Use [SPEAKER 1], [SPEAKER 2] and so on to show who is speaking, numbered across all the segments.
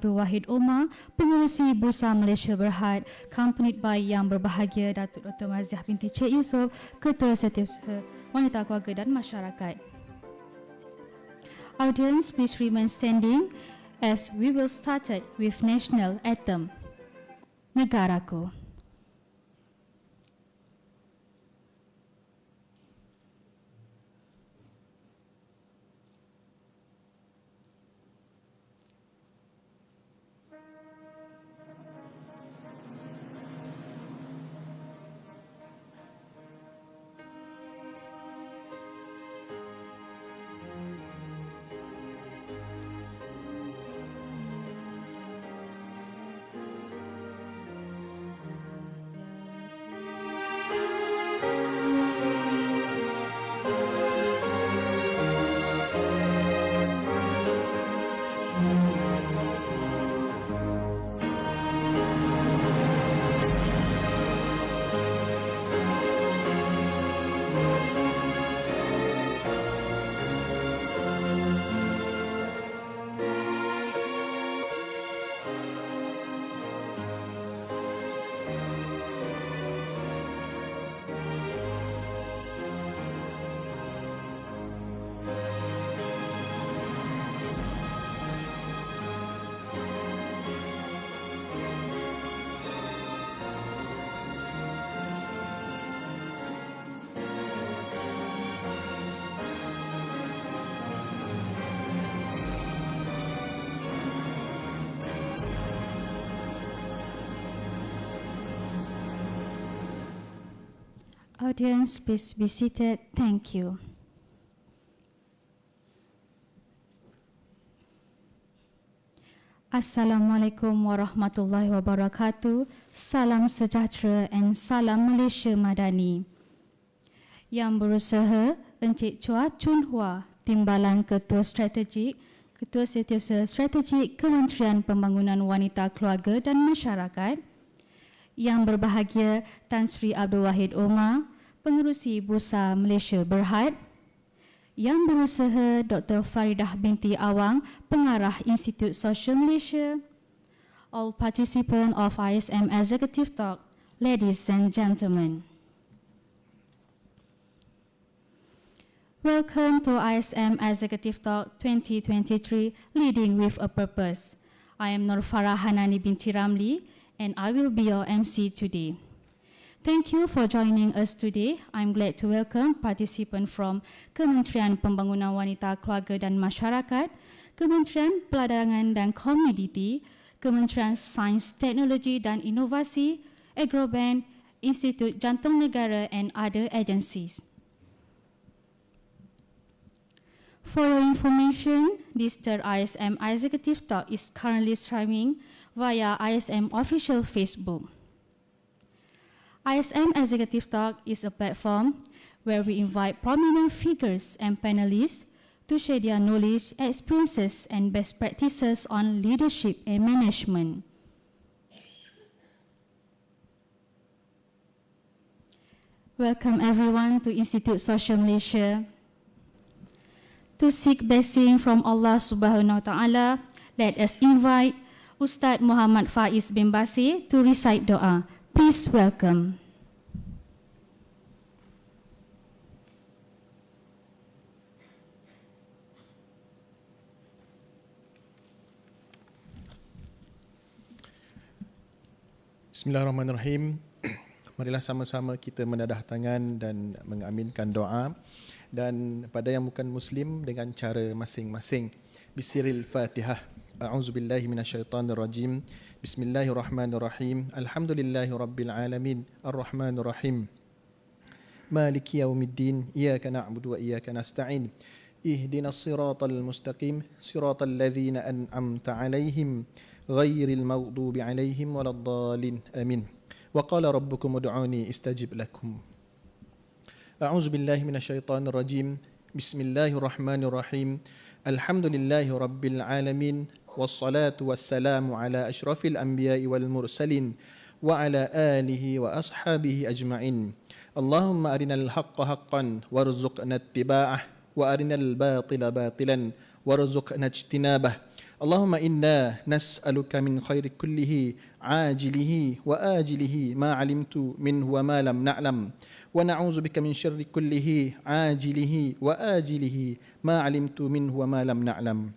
[SPEAKER 1] 𝗣𝗿𝙗𝙚𝙪𝙩𝙞𝙤, Pengerusi Bursa Malaysia Berhad, accompanied by Yang Berbahagia Datuk Dr. Maziah binti Cik Yusof, Ketua Setiausaha Wanita Keluarga dan Masyarakat. Audience, please remain standing as we will start it with national anthem. Negaraku. Audience, please be seated. Thank you. Assalamualaikum warahmatullahi wabarakatuh. Salam sejahtera and salam Malaysia Madani. Yang berusaha Encik Chua Chun Hua, Timbalan Ketua Strategik, Ketua Setiausaha Strategik Kementerian Pembangunan Wanita Keluarga dan Masyarakat. Yang berbahagia Tan Sri 𝗣𝗿𝙗𝙚𝙪𝙩𝙞𝙤, Pengerusi Bursa Malaysia Berhad. Yang berusaha Dr. Faridah binti Awang, Pengarah Institut Sosial Malaysia. All participants of ISM Executive Talk, ladies and gentlemen. Welcome to ISM Executive Talk 2023, Leading with a Purpose. I am Nur Farah Hanani binti Ramli, and I will be your MC today. Thank you for joining us today. I'm glad to welcome participants from Kementerian Pembangunan Wanita Keluarga dan Masyarakat, Kementerian Peladangan dan Komoditi, Kementerian Sains, Teknologi dan Inovasi, Agrobank, Institut Jantung Negara and other agencies. For your information, this third ISM Executive Talk is currently streaming via ISM official Facebook. ISM Executive Talk is a platform where we invite prominent figures and panelists to share their knowledge, experiences, and best practices on leadership and management. Welcome everyone to Institute Social Malaysia. To seek blessing from Allah Subhanahu Wa Taala, let us invite Ustaz Muhammad Faiz bin Basir to recite doa. Please welcome.
[SPEAKER 2] Bismillahirrahmanirrahim. Marilah sama-sama kita menadah tangan dan mengaminkan doa. Dan pada yang bukan Muslim dengan cara masing-masing. Bisiril Fatihah. A'udzubillahi minasyaitanirrajim. Bismillahirrahmanirrahim. Alhamdulillahi rabbil alamin. Ar-Rahmanirrahim. Maliki yaumiddin. Iyyaka na'budu wa iyyaka nasta'in. Ihdinas siratal mustaqim. Siratal ladzina an'amta 'alaihim ghairil maghdubi 'alaihim waladdallin. Amin. Wa qala rabbukum ud'uni istajib lakum. A'udzu billahi minasyaitonir rajim. Bismillahirrahmanirrahim. Alhamdulillahi rabbil alamin wassalatu wassalamu ala asyrafil anbiya'i wal mursalin wa ala alihi wa ashabihi ajma'in. Allahumma arinal haqqa haqqan warzuqna ittiba'ah wa arinal batila batilan warzuqna ijtinabah. Allahumma inna nas'aluka min khairi kullihi ajilihi wa ajilihi ma alimtu minhu wa ma lam na'lam wa na'udzu bika min syarri kullihi ajilihi wa ajilihi ma alimtu minhu wa ma lam na'lam.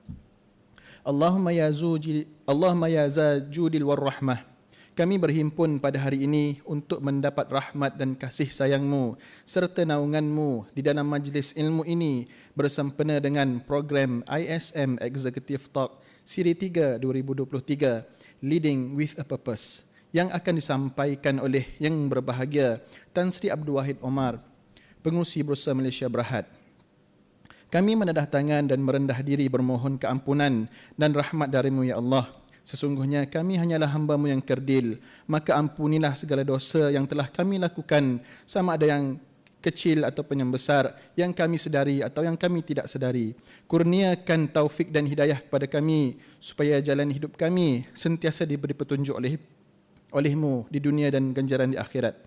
[SPEAKER 2] Allahumma ya zajudil warrahmah, kami berhimpun pada hari ini untuk mendapat rahmat dan kasih sayang-Mu serta naungan-Mu di dalam majlis ilmu ini bersempena dengan program ISM Executive Talk Siri 3 2023 Leading with a Purpose yang akan disampaikan oleh Yang Berbahagia Tan Sri 𝗍𝙁𝙗𝙪𝙁, Pengurusi Bursa Malaysia Berhad. Kami menadah tangan dan merendah diri bermohon keampunan dan rahmat dari-Mu ya Allah. Sesungguhnya kami hanyalah hamba-Mu yang kerdil, maka ampunilah segala dosa yang telah kami lakukan, sama ada yang kecil ataupun yang besar, yang kami sedari atau yang kami tidak sedari. Kurniakan taufik dan hidayah kepada kami, supaya jalan hidup kami sentiasa diberi petunjuk oleh-Mu di dunia dan ganjaran di akhirat.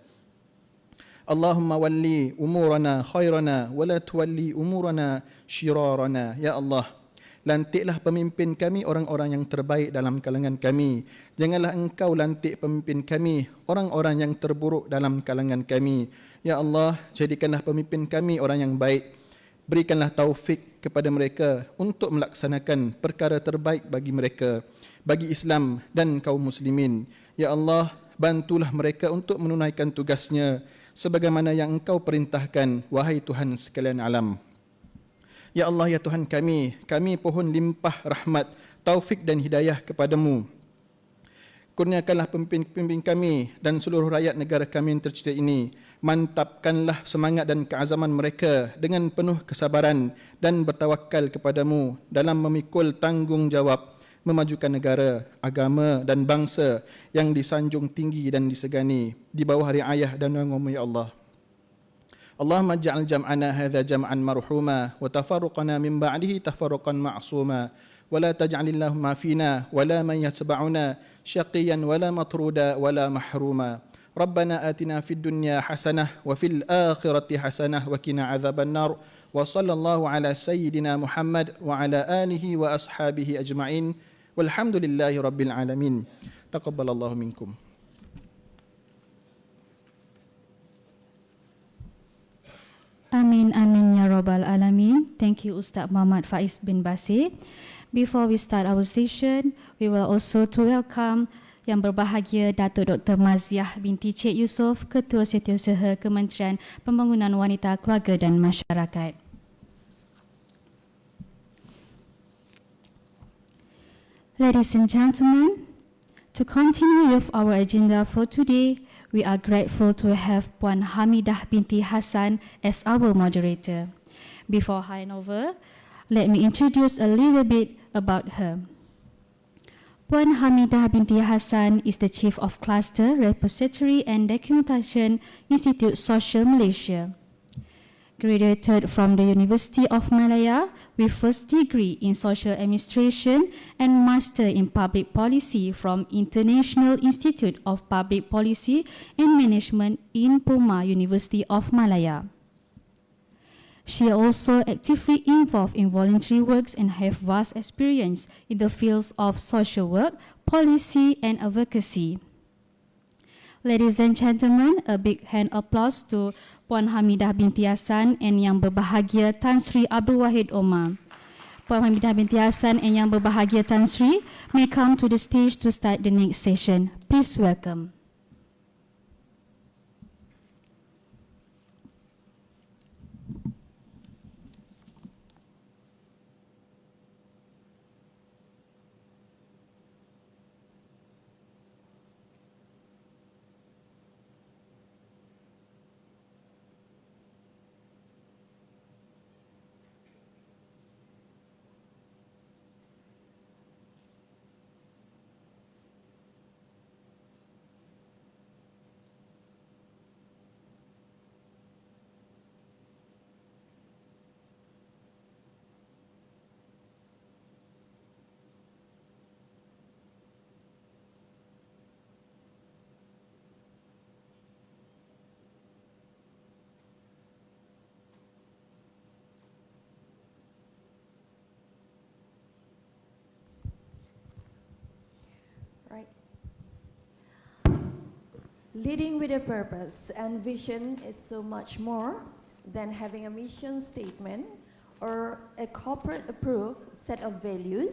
[SPEAKER 2] Allahumma walli umurana khairana wa la tuwalli umurana syirarana. Ya Allah, lantiklah pemimpin kami orang-orang yang terbaik dalam kalangan kami. Janganlah Engkau lantik pemimpin kami orang-orang yang terburuk dalam kalangan kami. Ya Allah, jadikanlah pemimpin kami orang yang baik. Berikanlah taufik kepada mereka untuk melaksanakan perkara terbaik bagi mereka, bagi Islam dan kaum muslimin. Ya Allah, bantulah mereka untuk menunaikan tugasnya sebagaimana yang Engkau perintahkan, wahai Tuhan sekalian alam. Ya Allah, ya Tuhan kami pohon limpah rahmat, taufik dan hidayah kepadamu. Kurniakanlah pemimpin kami dan seluruh rakyat negara kami yang tercinta ini. Mantapkanlah semangat dan keazaman mereka dengan penuh kesabaran dan bertawakal kepadamu dalam memikul tanggungjawab memajukan negara, agama dan bangsa yang disanjung tinggi dan disegani di bawah riayah dan naungan-Mu ya Allah. Allahumma ja'al jam'ana hadha jam'an marhuma wa tafarruqana min ba'dihi tafarruqan ma'suma wa la taj'alillahumma fina wa la man yatba'una syaqiyan wa la matruda wa la mahruma. Rabbana atina fid dunya hasanah wa fil akhirati hasanah wa qina adzaban nar. Wa sallallahu ala sayyidina Muhammad wa ala alihi wa ashabihi ajma'in. Walhamdulillahi rabbil alamin. Taqabbalallahu minkum.
[SPEAKER 1] Amin, amin, ya Rabbal Alamin. Thank you, Ustaz Muhammad Faiz bin Basir. Before we start our session, we will also to welcome Yang Berbahagia Datuk Dr. Maziah binti Cik Yusof, Ketua Setiausaha Kementerian Pembangunan Wanita, Keluarga dan Masyarakat. Ladies and gentlemen, to continue with our agenda for today, we are grateful to have Puan Hamidah binti Hassan as our moderator. Before hand over, let me introduce a little bit about her. Puan Hamidah binti Hassan is the Chief of Cluster, Repository and Documentation Institute Social Malaysia. Graduated from the University of Malaya with first degree in Social Administration and Master in Public Policy from International Institute of Public Policy and Management in Puma, University of Malaya. She also actively involved in voluntary works and have vast experience in the fields of social work, policy and advocacy. Ladies and gentlemen, a big hand applause to Puan Hamidah binti Hassan and Yang Berbahagia Tan Sri 𝗍𝙁𝙗𝙁𝙗𝙁. Puan Hamidah binti Hassan and Yang Berbahagia Tan Sri may come to the stage to start the next session. Please welcome.
[SPEAKER 3] Leading with a purpose and vision is so much more than having a mission statement or a corporate approved set of values.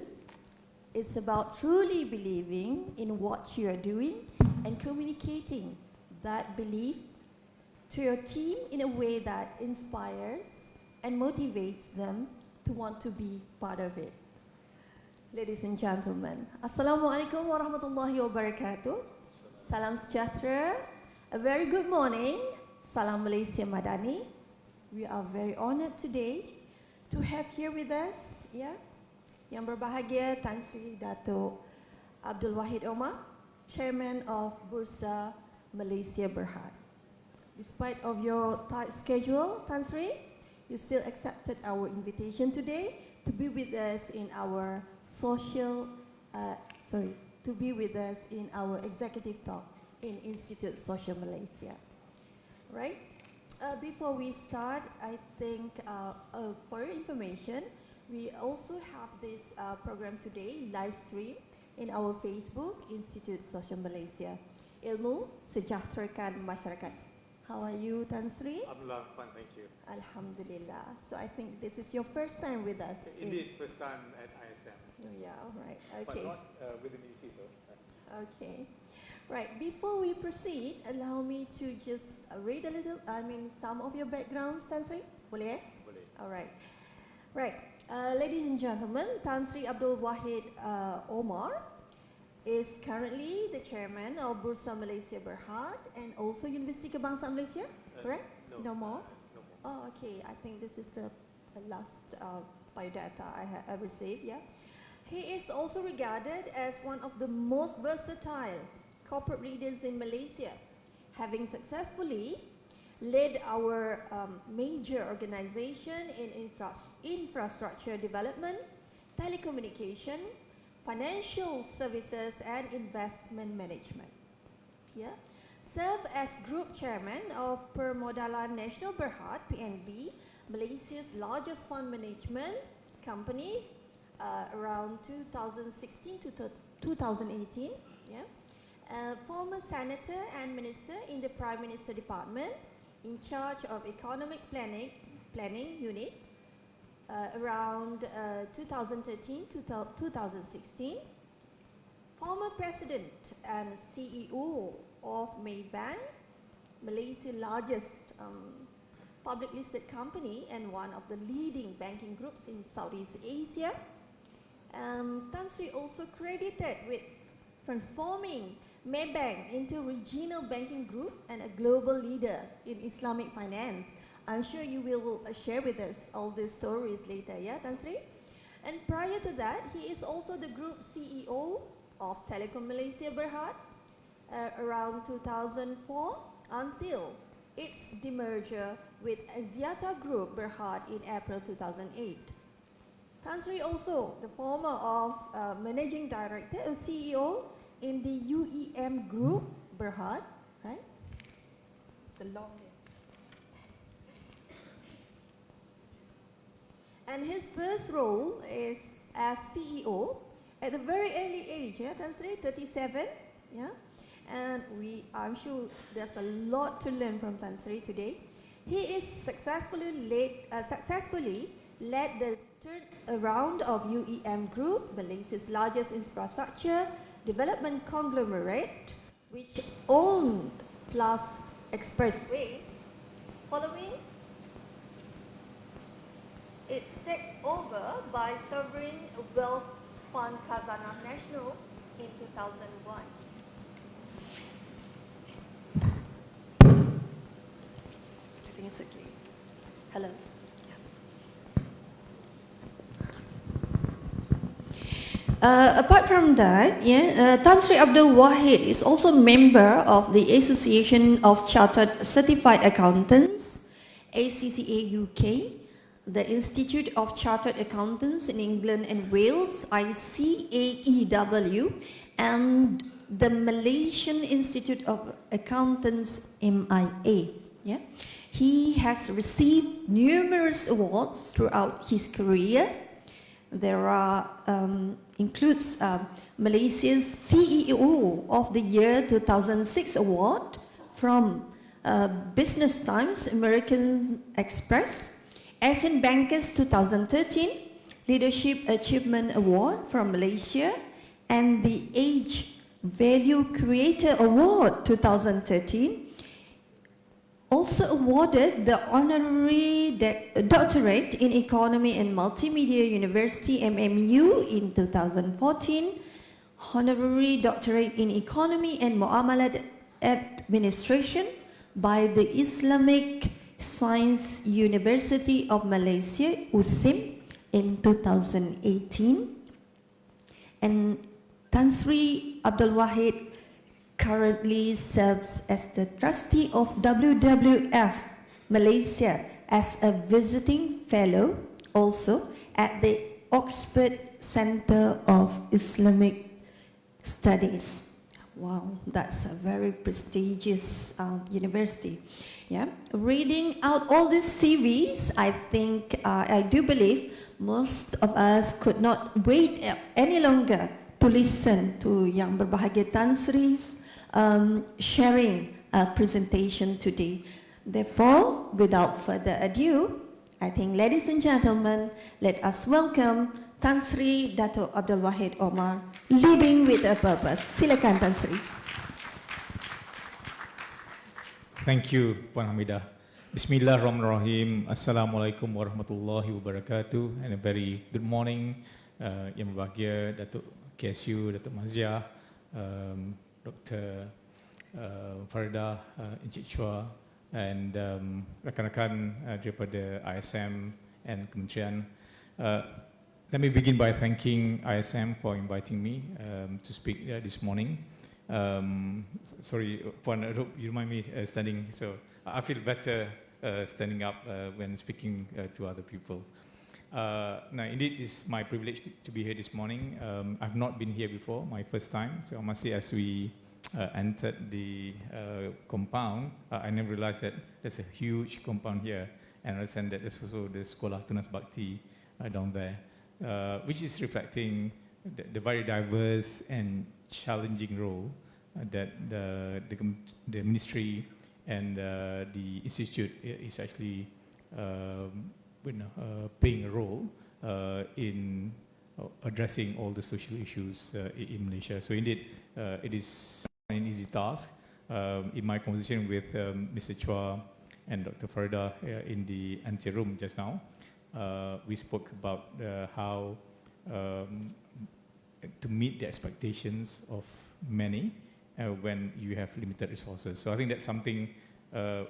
[SPEAKER 3] It's about truly believing in what you are doing and communicating that belief to your team in a way that inspires and motivates them to want to be part of it. Ladies and gentlemen, Assalamualaikum warahmatullahi wabarakatuh. Salam sejahtera, a very good morning, Salam Malaysia Madani. We are very honored today to have here with us, Yang berbahagia Tan Sri Dato' 𝗍𝙀𝙚𝙚𝙪𝙩𝙞, Chairman of Bursa Malaysia Berhad. Despite of your tight schedule, Tan Sri, you still accepted our invitation today to be with us in our executive talk in Institute Social Malaysia. Right? Before we start, I think for your information, we also have this program today, live stream in our Facebook, Institute Social Malaysia. Ilmu, sejahterakan masyarakat. How are you, Tan Sri?
[SPEAKER 4] Alhamdulillah, fine, thank you.
[SPEAKER 3] Alhamdulillah. So I think this is your first time with us.
[SPEAKER 4] Indeed, first time at ISM.
[SPEAKER 3] Oh, yeah, all right. Okay.
[SPEAKER 4] But not within the institute.
[SPEAKER 3] Okay. Right, before we proceed, allow me to just read a little, some of your backgrounds, Tan Sri. Boleh?
[SPEAKER 4] Boleh.
[SPEAKER 3] All right. Right. Ladies and gentlemen, Tan Sri 𝗍𝙀𝙚𝙀𝙁𝙁 is currently the chairman of Bursa Malaysia Berhad and also Universiti Kebangsaan Malaysia, correct? No more?
[SPEAKER 4] No more.
[SPEAKER 3] Oh, okay. I think this is the last biodata I received, yeah. He is also regarded as one of the most versatile corporate leaders in Malaysia, having successfully led our major organization in infrastructure development, telecommunication, financial services and investment management. Yeah. Served as group chairman of Permodalan Nasional Berhad, PNB, Malaysia's largest fund management company, around 2016 to 2018. Yeah. Former senator and minister in the Prime Minister Department, in charge of economic planning unit, around 2013 to 2016. Former president and CEO of Maybank, Malaysia's largest public listed company and one of the leading banking groups in Southeast Asia. Tan Sri also credited with transforming Maybank into a regional banking group and a global leader in Islamic finance. I'm sure you will share with us all these stories later, yeah, Tan Sri? And prior to that, he is also the group CEO of Telekom Malaysia Berhad around 2004 until its demerger with Axiata Group Berhad in April 2008. Tan Sri also the former of managing director or CEO in the UEM Group Berhad, right? It's a long list. And his first role is as CEO at a very early age, yeah, Tan Sri, 37, yeah? And I'm sure there's a lot to learn from Tan Sri today. He is successfully led the turnaround of UEM Group, Malaysia's largest infrastructure development conglomerate, which owned Plus Expressways, following its takeover by Sovereign Wealth Fund Khazanah Nasional in 2001. I think it's okay. Hello. Apart from that, Tan Sri 𝗍𝙀𝙁𝙁 is also a member of the Association of Chartered Certified Accountants, ACCA UK, the Institute of Chartered Accountants in England and Wales, ICAEW, and the Malaysian Institute of Accountants, MIA. Yeah? He has received numerous awards throughout his career. There are includes Malaysia's CEO of the Year 2006 award from Business Times, American Express, Asian Bankers 2013, Leadership Achievement Award from Malaysia, and the Age Value Creator Award 2013. Also awarded the Honorary Doctorate in Economy and Multimedia University MMU in 2014, Honorary Doctorate in Economy and Muamalat Administration by the Islamic Science University of Malaysia, USIM, in 2018. And Tan Sri 𝗍𝙗𝙗 currently serves as the trustee of WWF Malaysia as a visiting fellow, also at the Oxford Center of Islamic Studies. Wow, that's a very prestigious university. Yeah, reading out all these CVs, I think, I do believe most of us could not wait any longer to listen to Yang Berbahagia Tan Sri's sharing a presentation today. Therefore, without further ado, I think, ladies and gentlemen, let us welcome Tan Sri Dato' Abdul Wahid Omar, Leading with a Purpose. Silakan Tan Sri.
[SPEAKER 5] Thank you, Puan Hamidah. Bismillahirrahmanirrahim. Assalamualaikum warahmatullahi wabarakatuh. And a very good morning, Yang Berbahagia, Datuk KSU, Datuk Mazia, Dr. Farida, Encik Chua, and rakan-rakan daripada ISM and Kementerian. Let me begin by thanking ISM for inviting me to speak this morning. Sorry, Puan, I hope you remind me standing, so I feel better standing up when speaking to other people. Now, indeed, it's my privilege to be here this morning. I've not been here before, my first time, so I must say, as we entered the compound, I never realized that there's a huge compound here, and I understand that there's also the Sekolah Tunas Bakti down there, which is reflecting the very diverse and challenging role that the ministry and the institute is actually playing a role in addressing all the social issues in Malaysia. So indeed, it is not an easy task. In my conversation with Mr. Chua and Dr. Farida in the ante room just now, we spoke about how to meet the expectations of many when you have limited resources. So I think that's something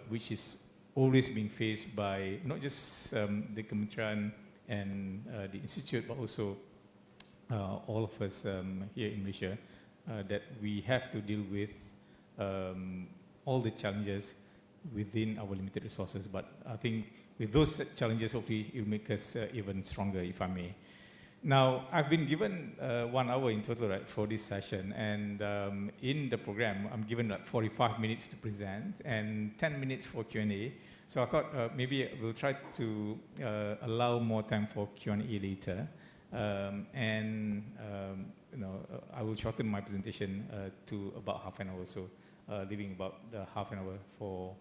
[SPEAKER 5] which is always being faced by not just the Kementerian and the Institute, but also all of us here in Malaysia, that we have to deal with all the challenges within our limited resources. But I think with those challenges, hopefully it will make us even stronger, if I may. Now, I've been given 1 hour in total, right, for this session, and in the program, I'm given like 45 minutes to present and 10 minutes for Q&A. So I thought maybe we'll try to allow more time for Q&A later, and I will shorten my presentation to about half an hour, so leaving about half an hour for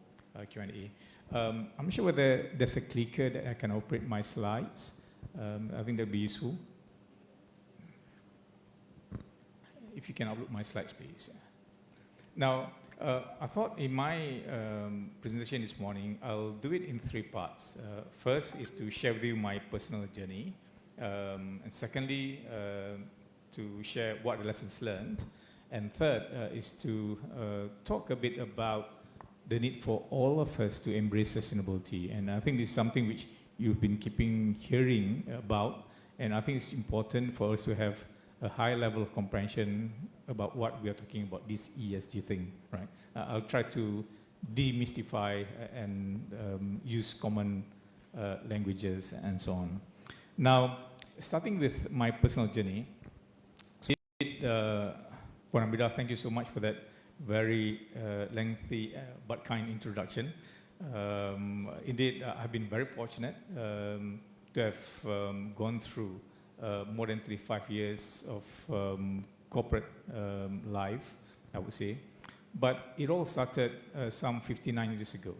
[SPEAKER 5] Q&A. I'm not sure whether there's a clicker that I can operate my slides. I think that would be useful. If you can upload my slides, please. Now, I thought in my presentation this morning, I'll do it in 3 parts. First is to share with you my personal journey. And secondly, to share what the lessons learned. And third is to talk a bit about the need for all of us to embrace sustainability. And I think this is something which you've been hearing about, and I think it's important for us to have a high level of comprehension about what we are talking about, this ESG thing, right? I'll try to demystify and use common languages and so on. Now, starting with my personal journey, Puan Hamidah, thank you so much for that very lengthy but kind introduction. Indeed, I've been very fortunate to have gone through more than 35 years of corporate life, I would say. But it all started some 59 years ago.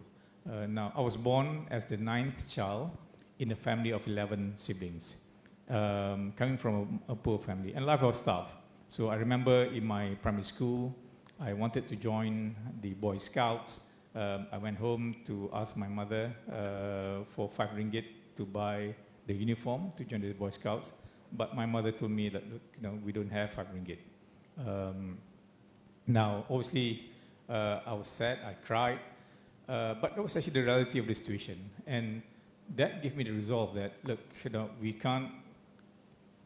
[SPEAKER 5] Now, I was born as the 9th child in a family of 11 siblings, coming from a poor family, and life was tough. So I remember in my primary school, I wanted to join the Boy Scouts. I went home to ask my mother for 5 ringgit to buy the uniform to join the Boy Scouts. But my mother told me that, look, we don't have 5 ringgit. Now, obviously, I was sad, I cried, but that was actually the reality of the situation. And that gave me the resolve that, look, we can't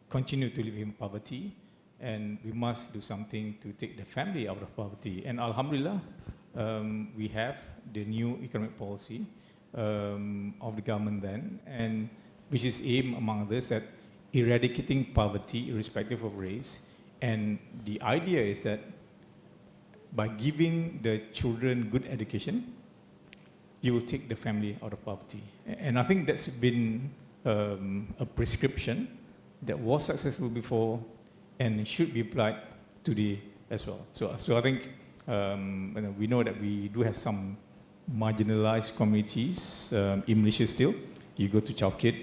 [SPEAKER 5] continue to live in poverty, and we must do something to take the family out of poverty. And Alhamdulillah, we have the new economic policy of the government then, and which is aimed, among others, at eradicating poverty irrespective of race. And the idea is that by giving the children good education, you will take the family out of poverty. And I think that's been a prescription that was successful before and should be applied today as well. So I think we know that we do have some marginalized communities in Malaysia still. You go to Chowkit,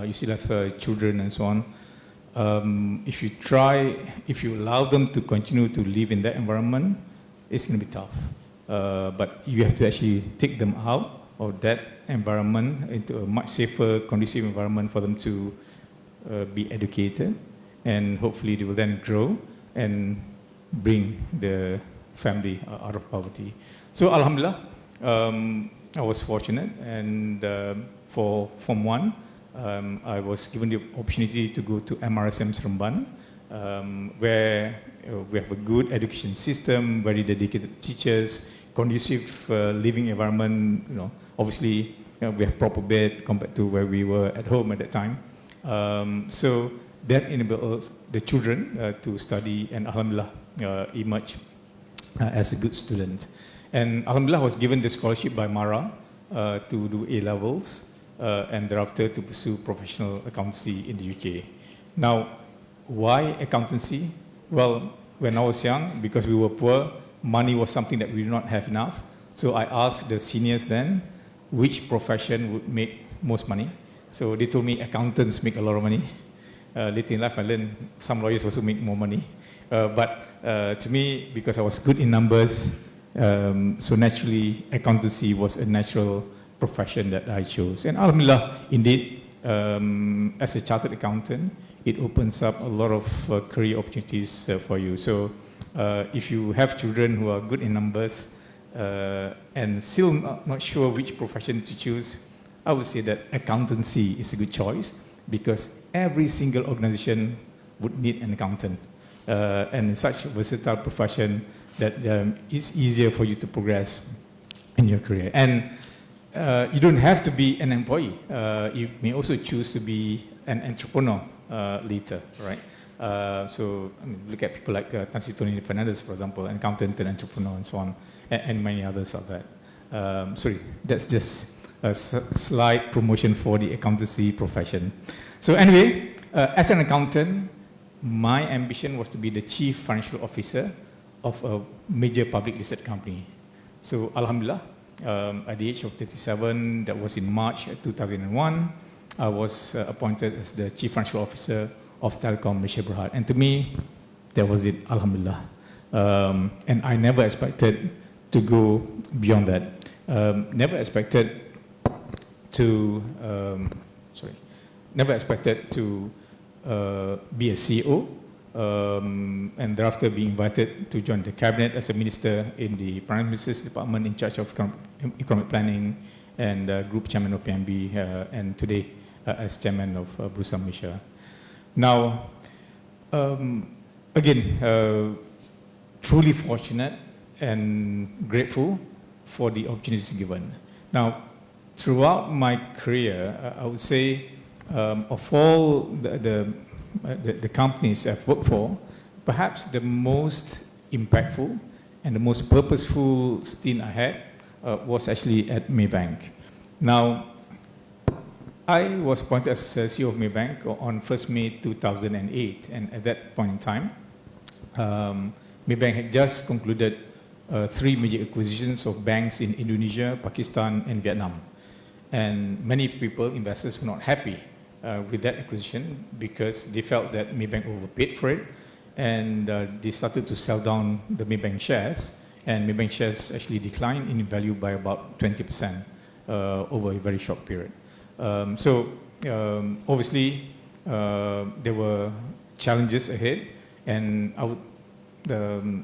[SPEAKER 5] you still have children and so on. If you allow them to continue to live in that environment, it's going to be tough. But you have to actually take them out of that environment into a much safer, conducive environment for them to be educated, and hopefully they will then grow and bring the family out of poverty. So Alhamdulillah, I was fortunate, and for Form 1, I was given the opportunity to go to MRSM Seremban, where we have a good education system, very dedicated teachers, conducive living environment. Obviously, we have proper bed compared to where we were at home at that time. So that enabled the children to study, and Alhamdulillah, emerge as a good student. And Alhamdulillah, was given the scholarship by Mara to do A-levels, and thereafter to pursue professional accountancy in the UK. Now, why accountancy? Well, when I was young, because we were poor, money was something that we did not have enough. So I asked the seniors then, which profession would make most money? So they told me accountants make a lot of money. Later in life, I learned some lawyers also make more money. But to me, because I was good in numbers, so naturally, accountancy was a natural profession that I chose. And Alhamdulillah, indeed, as a chartered accountant, it opens up a lot of career opportunities for you. So if you have children who are good in numbers and still not sure which profession to choose, I would say that accountancy is a good choice, because every single organization would need an accountant. And in such a versatile profession that it's easier for you to progress in your career. And you don't have to be an employee. You may also choose to be an entrepreneur later, right? So look at people like Tony Fernandez, for example, an accountant and entrepreneur and so on, and many others of that. Sorry, that's just a slight promotion for the accountancy profession. So anyway, as an accountant, my ambition was to be the chief financial officer of a major public listed company. So Alhamdulillah, at the age of 37, that was in March 2001, I was appointed as the chief financial officer of Telkom Malaysia Berhad. And to me, that was it, Alhamdulillah. And I never expected to go beyond that. Never expected to, never expected to be a CEO, and thereafter be invited to join the cabinet as a minister in the Prime Minister's Department in charge of economic planning, and group chairman of PMB, and today as chairman of Bursa Malaysia. Now, again, truly fortunate and grateful for the opportunities given. Now, throughout my career, I would say, of all the companies I've worked for, perhaps the most impactful and the most purposeful stint I had was actually at Maybank. Now, I was appointed as CEO of Maybank on 1st May 2008, and at that point in time, Maybank had just concluded 3 major acquisitions of banks in Indonesia, Pakistan, and Vietnam. And many people, investors, were not happy with that acquisition because they felt that Maybank overpaid for it, and they started to sell down the Maybank shares, and Maybank shares actually declined in value by about 20% over a very short period. Obviously, there were challenges ahead, and I would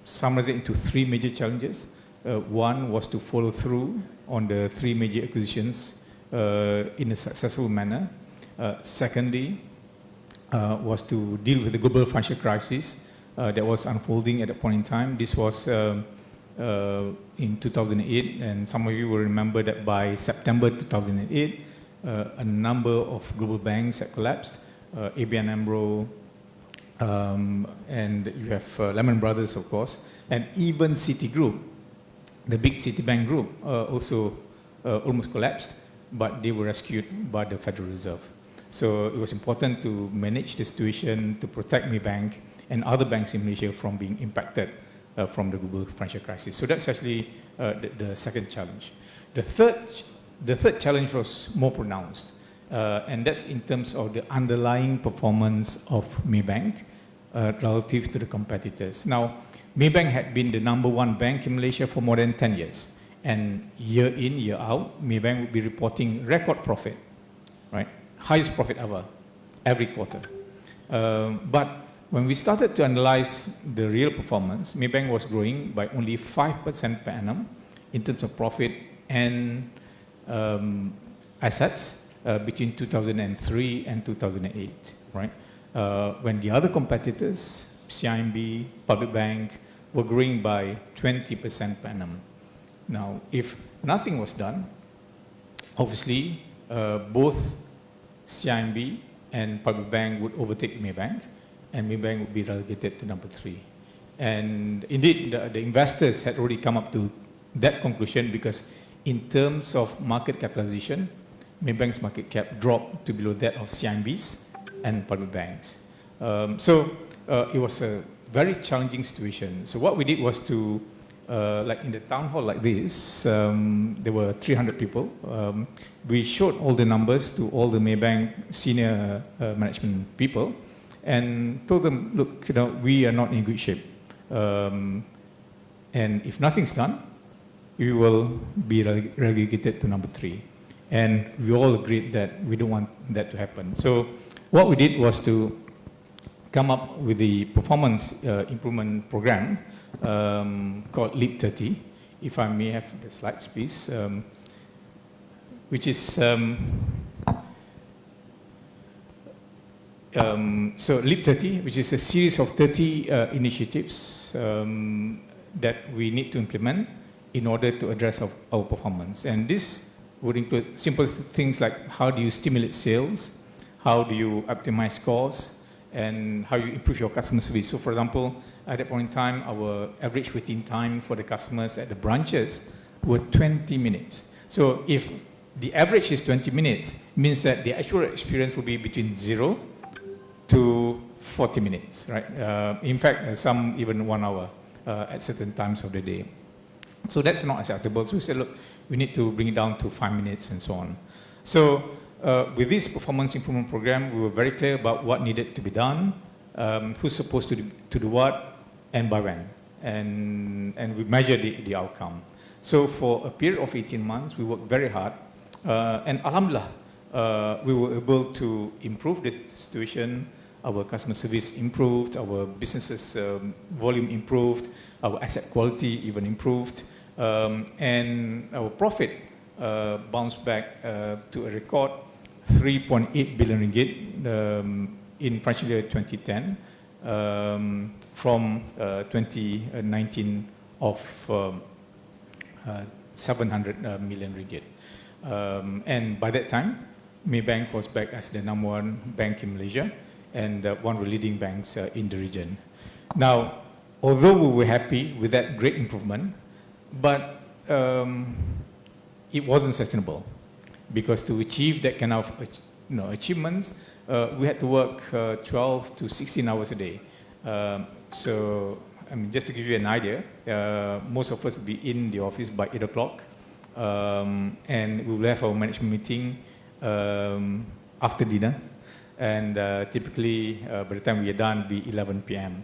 [SPEAKER 5] summarize it into 3 major challenges. One was to follow through on the 3 major acquisitions in a successful manner. Secondly, was to deal with the global financial crisis that was unfolding at that point in time. This was in 2008, and some of you will remember that by September 2008, a number of global banks had collapsed, ABN AMRO, and you have Lehman Brothers, of course, and even Citigroup, the big Citibank group, also almost collapsed, but they were rescued by the Federal Reserve. So it was important to manage the situation, to protect Maybank and other banks in Malaysia from being impacted from the global financial crisis. So that's actually the second challenge. The third challenge was more pronounced, and that's in terms of the underlying performance of Maybank relative to the competitors. Now, Maybank had been the #1 bank in Malaysia for more than 10 years. And year in, year out, Maybank would be reporting record profit, right? Highest profit ever, every quarter. But when we started to analyze the real performance, Maybank was growing by only 5% per annum in terms of profit and assets between 2003 and 2008, right? When the other competitors, CIMB, Public Bank, were growing by 20% per annum. Now, if nothing was done, obviously, both CIMB and Public Bank would overtake Maybank, and Maybank would be relegated to #3. And indeed, the investors had already come up to that conclusion because in terms of market capitalization, Maybank's market cap dropped to below that of CIMB's and Public Banks. It was a very challenging situation. So what we did was to, like in the town hall like this, there were 300 people. We showed all the numbers to all the Maybank senior management people and told them, look, we are not in good shape. And if nothing's done, we will be relegated to #3. And we all agreed that we don't want that to happen. So what we did was to come up with the performance improvement program called 𝗏𝗏𝙯. If I may have the slides, please. Which is, so 𝗏𝗏𝙯, which is a series of 30 initiatives that we need to implement in order to address our performance. And this would include simple things like how do you stimulate sales, how do you optimize costs, and how you improve your customer service. So for example, at that point in time, our average waiting time for the customers at the branches were 20 minutes. So if the average is 20 minutes, means that the actual experience will be between 0 to 40 minutes, right? In fact, some even 1 hour at certain times of the day. So that's not acceptable. So we said, look, we need to bring it down to 5 minutes and so on. So with this performance improvement program, we were very clear about what needed to be done, who's supposed to do what, and by when. And we measured the outcome. So for a period of 18 months, we worked very hard. And alhamdulillah, we were able to improve this situation. Our customer service improved, our business's volume improved, our asset quality even improved, and our profit bounced back to a record 3.8 billion ringgit in financial year 2010 from 2019 of 700 million ringgit. And by that time, Maybank was back as the #1 bank in Malaysia and one of the leading banks in the region. Now, although we were happy with that great improvement, but it wasn't sustainable because to achieve that kind of achievements, we had to work 12 to 16 hours a day. So I mean, just to give you an idea, most of us will be in the office by 8 o'clock, and we will have our management meeting after dinner, and typically by the time we are done, it'll be 11 p.m.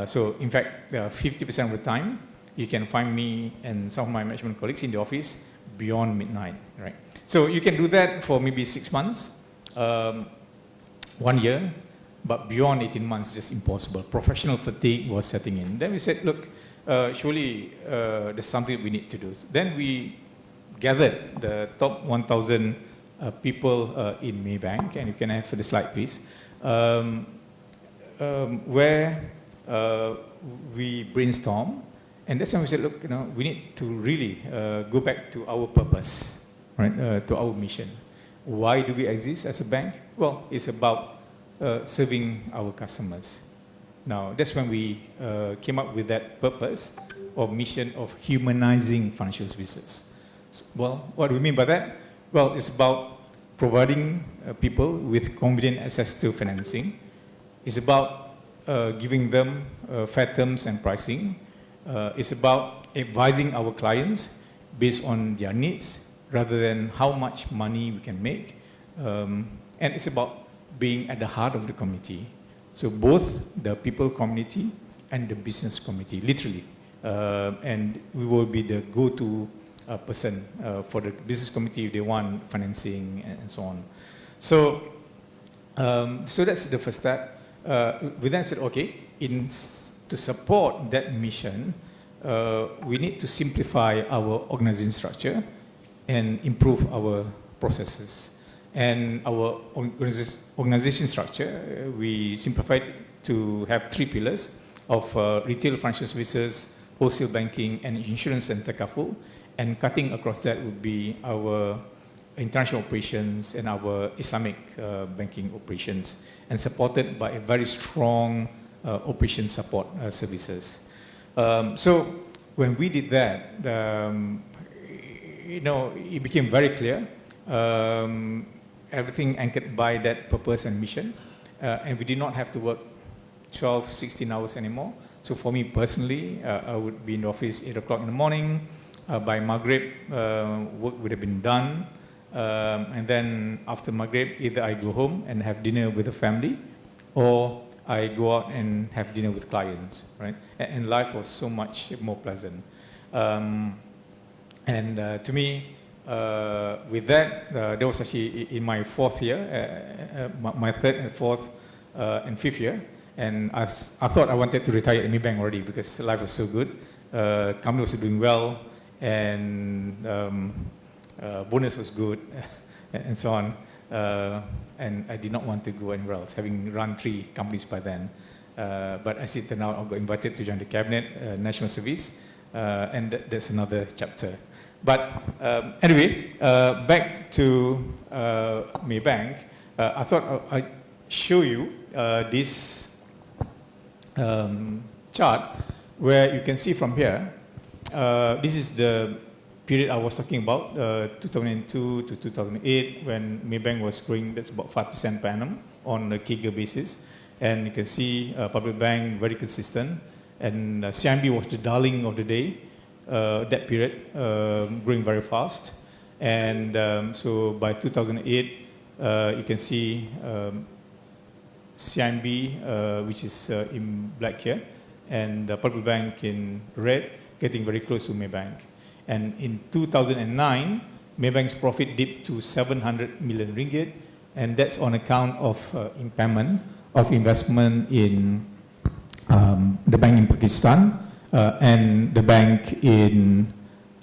[SPEAKER 5] So in fact, 50% of the time, you can find me and some of my management colleagues in the office beyond midnight, right? So you can do that for maybe 6 months, 1 year, but beyond 18 months, just impossible. Professional fatigue was setting in. Then we said, look, surely there's something we need to do. Then we gathered the top 1,000 people in Maybank, and you can have the slide, please, where we brainstorm, and that's when we said, look, you know, we need to really go back to our purpose, right, to our mission. Why do we exist as a bank? Well, it's about serving our customers. Now, that's when we came up with that purpose or mission of humanizing financial services. So, well, what do we mean by that? Well, it's about providing people with convenient access to financing. It's about giving them fair terms and pricing. It's about advising our clients based on their needs rather than how much money we can make. And it's about being at the heart of the community. So both the people community and the business community, literally. And we will be the go-to person for the business community if they want financing and so on. So, so that's the first step. We then said, okay, to support that mission, we need to simplify our organization structure and improve our processes. And our organization structure, we simplified to have 3 pillars of retail financial services, wholesale banking, and insurance and takaful. And cutting across that would be our international operations and our Islamic banking operations, and supported by a very strong operation support services. So when we did that, you know, it became very clear. Everything anchored by that purpose and mission, and we did not have to work 12, 16 hours anymore. So for me personally, I would be in the office 8 o'clock in the morning. By Maghrib, work would have been done, and then after Maghrib, either I go home and have dinner with the family, or I go out and have dinner with clients, right? And life was so much more pleasant. And to me, with that, that was actually in my 4th year, my 3rd and 4th and 5th year, and I thought I wanted to retire at Maybank already because life was so good, company was doing well, and bonus was good, and so on. And I did not want to go anywhere else, having run 3 companies by then. But as it turned out, I got invited to join the cabinet, national service, and that's another chapter. But anyway, back to Maybank, I thought I'd show you this chart where you can see from here, this is the period I was talking about, 2002 to 2008, when Maybank was growing, that's about 5% per annum on a CAGR basis. And you can see public bank, very consistent. And CIMB was the darling of the day, that period, growing very fast. And so by 2008, you can see CIMB, which is in black here, and public bank in red, getting very close to Maybank. And in 2009, Maybank's profit dipped to 700 million ringgit, and that's on account of impairment of investment in the bank in Pakistan and the bank in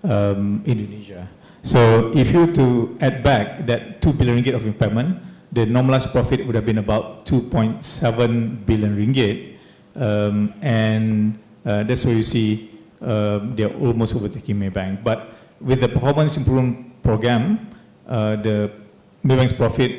[SPEAKER 5] Indonesia. So if you were to add back that 2 billion ringgit of impairment, the normalized profit would have been about 2.7 billion ringgit, and that's where you see they're almost overtaking Maybank. But with the performance improvement program, the Maybank's profit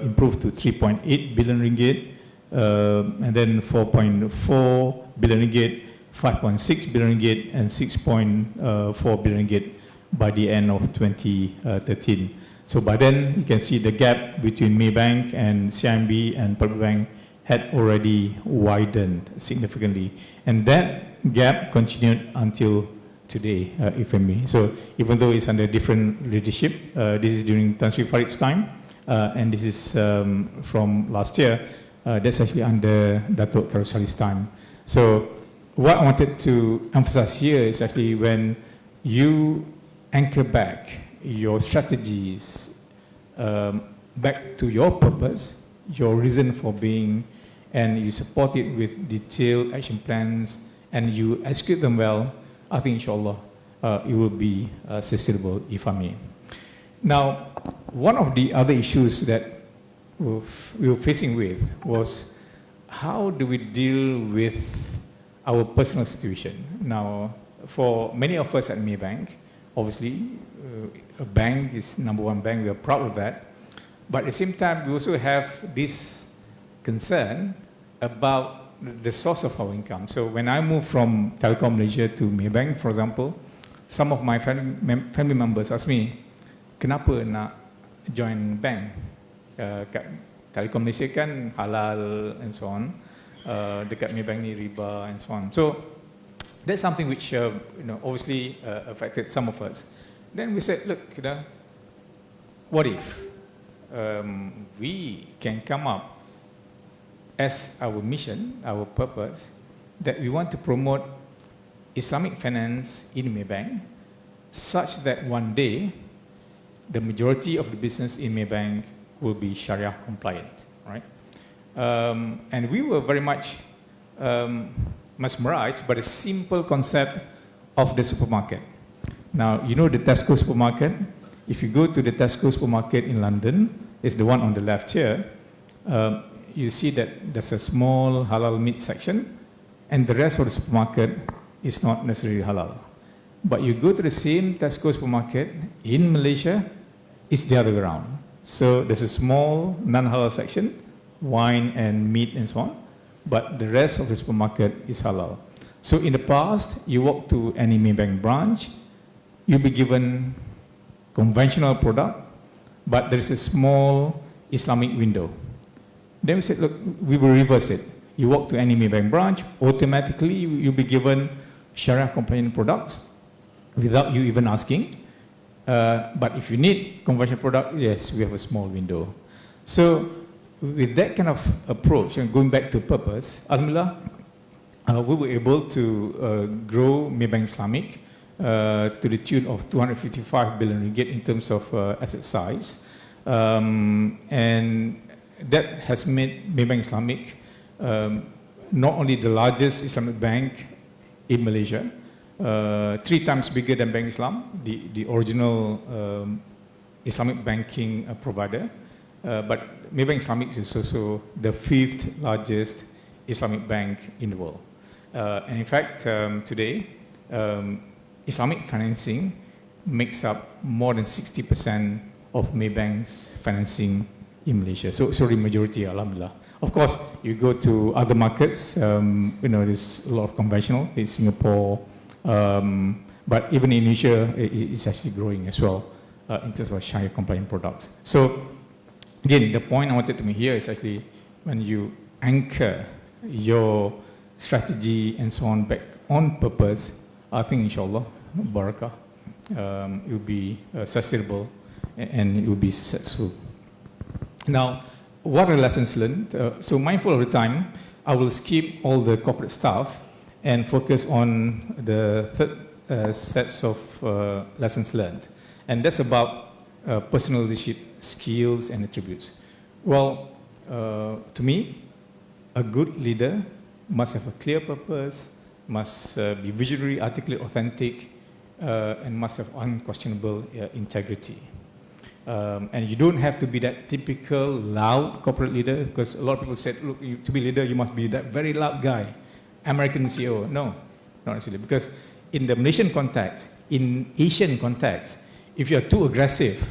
[SPEAKER 5] improved to 3.8 billion ringgit, and then 4.4 billion ringgit, 5.6 billion ringgit, and 6.4 billion ringgit by the end of 2013. So by then, you can see the gap between Maybank and CIMB and Public Bank had already widened significantly. And that gap continued until today, if I may. So even though it's under different leadership, this is during Tan Sri Farid's time, and this is from last year, that's actually under Datuk 𝗪𝙀 time. So what I wanted to emphasize here is actually when you anchor back your strategies back to your purpose, your reason for being, and you support it with detailed action plans, and you execute them well, I think inshallah it will be sustainable, if I may. Now, one of the other issues that we were facing with was how do we deal with our personal situation. Now, for many of us at Maybank, obviously, a bank is #1 bank, we are proud of that. But at the same time, we also have this concern about the source of our income. So when I moved from Telekom Malaysia to Maybank, for example, some of my family members asked me, kenapa nak join bank? Kat Telekom Malaysia kan halal and so on. Dekat Maybank ni riba and so on. So that's something which obviously affected some of us. Then we said, look, what if we can come up as our mission, our purpose, that we want to promote Islamic finance in Maybank, such that one day the majority of the business in Maybank will be Sharia compliant, right? And we were very much mesmerized by the simple concept of the supermarket. Now, you know the Tesco supermarket? If you go to the Tesco supermarket in London, it's the one on the left here, you see that there's a small halal meat section, and the rest of the supermarket is not necessarily halal. But you go to the same Tesco supermarket in Malaysia, it's the other way around. So there's a small non-halal section, wine and meat and so on, but the rest of the supermarket is halal. So in the past, you walk to any Maybank branch, you'll be given conventional product, but there is a small Islamic window. Then we said, look, we will reverse it. You walk to any Maybank branch, automatically you'll be given Sharia compliant products without you even asking. But if you need conventional product, yes, we have a small window. So with that kind of approach, and going back to purpose, alhamdulillah, we were able to grow Maybank Islamic to the tune of 255 billion ringgit in terms of asset size. And that has made Maybank Islamic not only the largest Islamic bank in Malaysia, 3 times bigger than Bank Islam, the original Islamic banking provider, but Maybank Islamic is also the 5th largest Islamic bank in the world. And in fact, today, Islamic financing makes up more than 60% of Maybank's financing in Malaysia. So the majority, alhamdulillah. Of course, you go to other markets, there's a lot of conventional in Singapore, but even in Indonesia, it's actually growing as well in terms of Sharia compliant products. So again, the point I wanted to make here is actually when you anchor your strategy and so on back on purpose, I think inshallah, barakah, it will be sustainable and it will be successful. Now, what are lessons learned? So mindful of the time, I will skip all the corporate stuff and focus on the third sets of lessons learned. And that's about personal leadership skills and attributes. Well, to me, a good leader must have a clear purpose, must be visionary, articulate, authentic, and must have unquestionable integrity. And you don't have to be that typical loud corporate leader, because a lot of people said, look, to be leader, you must be that very loud guy, American CEO. No, not necessarily, because in the Malaysian context, in Asian context, if you're too aggressive,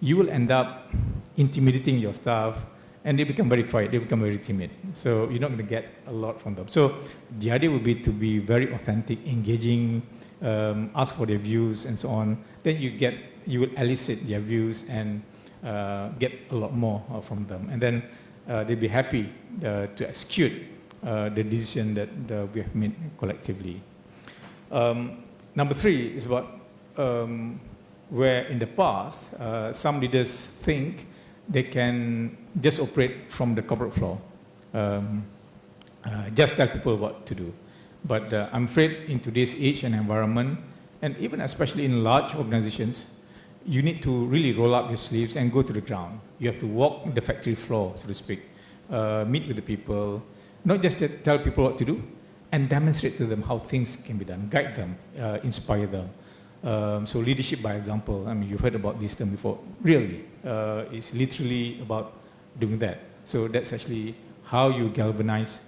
[SPEAKER 5] you will end up intimidating your staff, and they become very quiet, they become very timid. So you're not going to get a lot from them. So the idea would be to be very authentic, engaging, ask for their views and so on. Then you will elicit their views and get a lot more from them. And then they'll be happy to execute the decision that we have made collectively. Number 3 is about where in the past, some leaders think they can just operate from the corporate floor, just tell people what to do. But I'm afraid in today's age and environment, and even especially in large organizations, you need to really roll up your sleeves and go to the ground. You have to walk the factory floor, so to speak, meet with the people, not just to tell people what to do, and demonstrate to them how things can be done, guide them, inspire them. So leadership by example, I mean, you've heard about this term before. Really, it's literally about doing that. So that's actually how you galvanize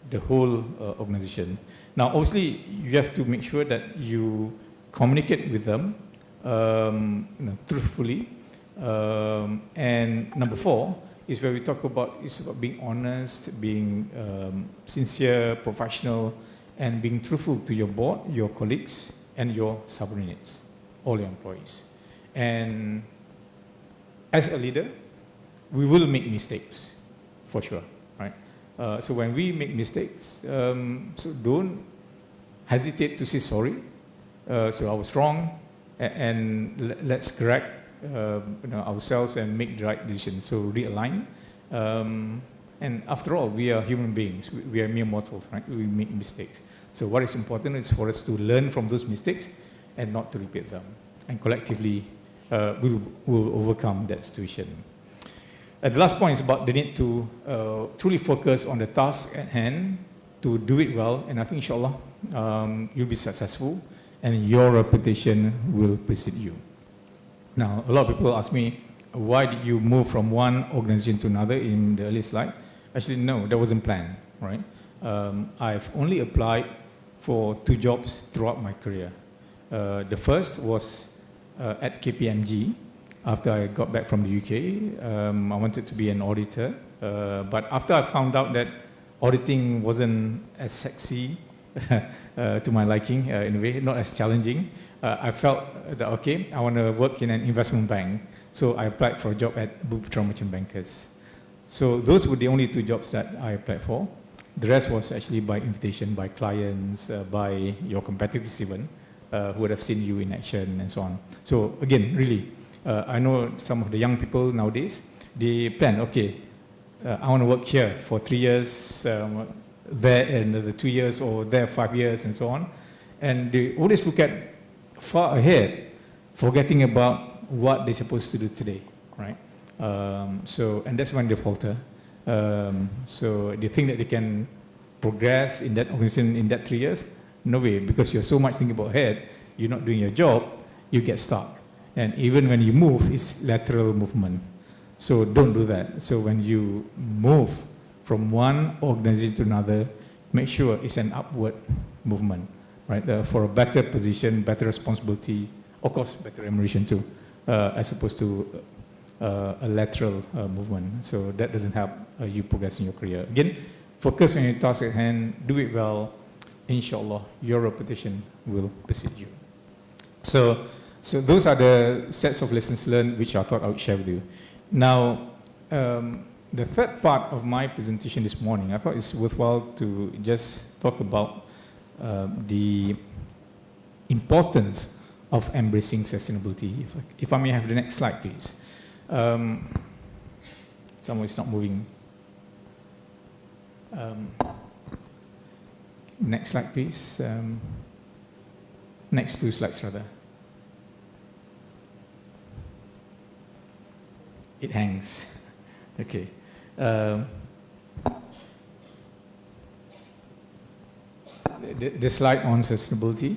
[SPEAKER 5] the whole organization. Now, obviously, you have to make sure that you communicate with them truthfully. And number 4 is where we talk about, it's about being honest, being sincere, professional, and being truthful to your board, your colleagues, and your subordinates, all your employees. And as a leader, we will make mistakes, for sure, right? So when we make mistakes, so don't hesitate to say sorry. So I was wrong, and let's correct ourselves and make the right decision. So realign. And after all, we are human beings. We are mere mortals, right? We make mistakes. So what is important is for us to learn from those mistakes and not to repeat them. And collectively, we will overcome that situation. The last point is about the need to truly focus on the task at hand, to do it well, and I think inshallah you'll be successful and your reputation will precede you. Now, a lot of people ask me, why did you move from one organization to another in the early slide? Actually, no, that wasn't planned, right? I've only applied for 2 jobs throughout my career. The first was at KPMG. After I got back from the UK, I wanted to be an auditor, but after I found out that auditing wasn't as sexy to my liking, in a way, not as challenging, I felt that, okay, I want to work in an investment bank. So I applied for a job at 𝗏𝗿 Merchant Bankers. So those were the only 2 jobs that I applied for. The rest was actually by invitation, by clients, by your competitors even, who would have seen you in action and so on. So again, really, I know some of the young people nowadays, they plan, okay, I want to work here for 3 years, there another 2 years, or there 5 years, and so on. And they always look at far ahead, forgetting about what they're supposed to do today, right? And that's when they falter. So they think that they can progress in that organization in that 3 years. No way, because you're so much thinking about ahead, you're not doing your job, you get stuck. And even when you move, it's lateral movement. So don't do that. So when you move from one organization to another, make sure it's an upward movement, right? For a better position, better responsibility, of course, better remuneration too, as opposed to a lateral movement. So that doesn't help you progress in your career. Again, focus on your task at hand, do it well. Inshallah, your reputation will precede you. So those are the sets of lessons learned which I thought I would share with you. Now, the third part of my presentation this morning, I thought it's worthwhile to just talk about the importance of embracing sustainability. If I may have the next slide, please. Someone is not moving. Next slide, please. Next 2 slides, rather. It hangs. Okay. The slide on sustainability,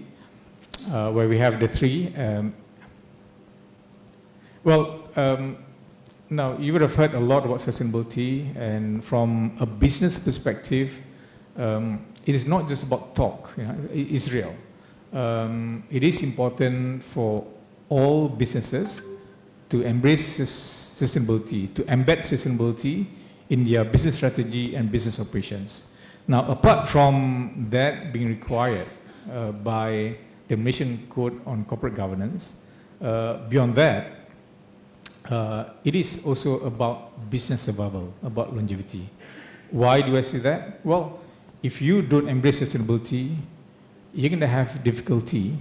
[SPEAKER 5] where we have the 3. Now, you would have heard a lot about sustainability, and from a business perspective, it is not just about talk, it is real. It is important for all businesses to embrace sustainability, to embed sustainability in their business strategy and business operations. Now, apart from that being required by the Malaysian Code on Corporate Governance, beyond that, it is also about business survival, about longevity. Why do I say that? Well, if you don't embrace sustainability, you're going to have difficulty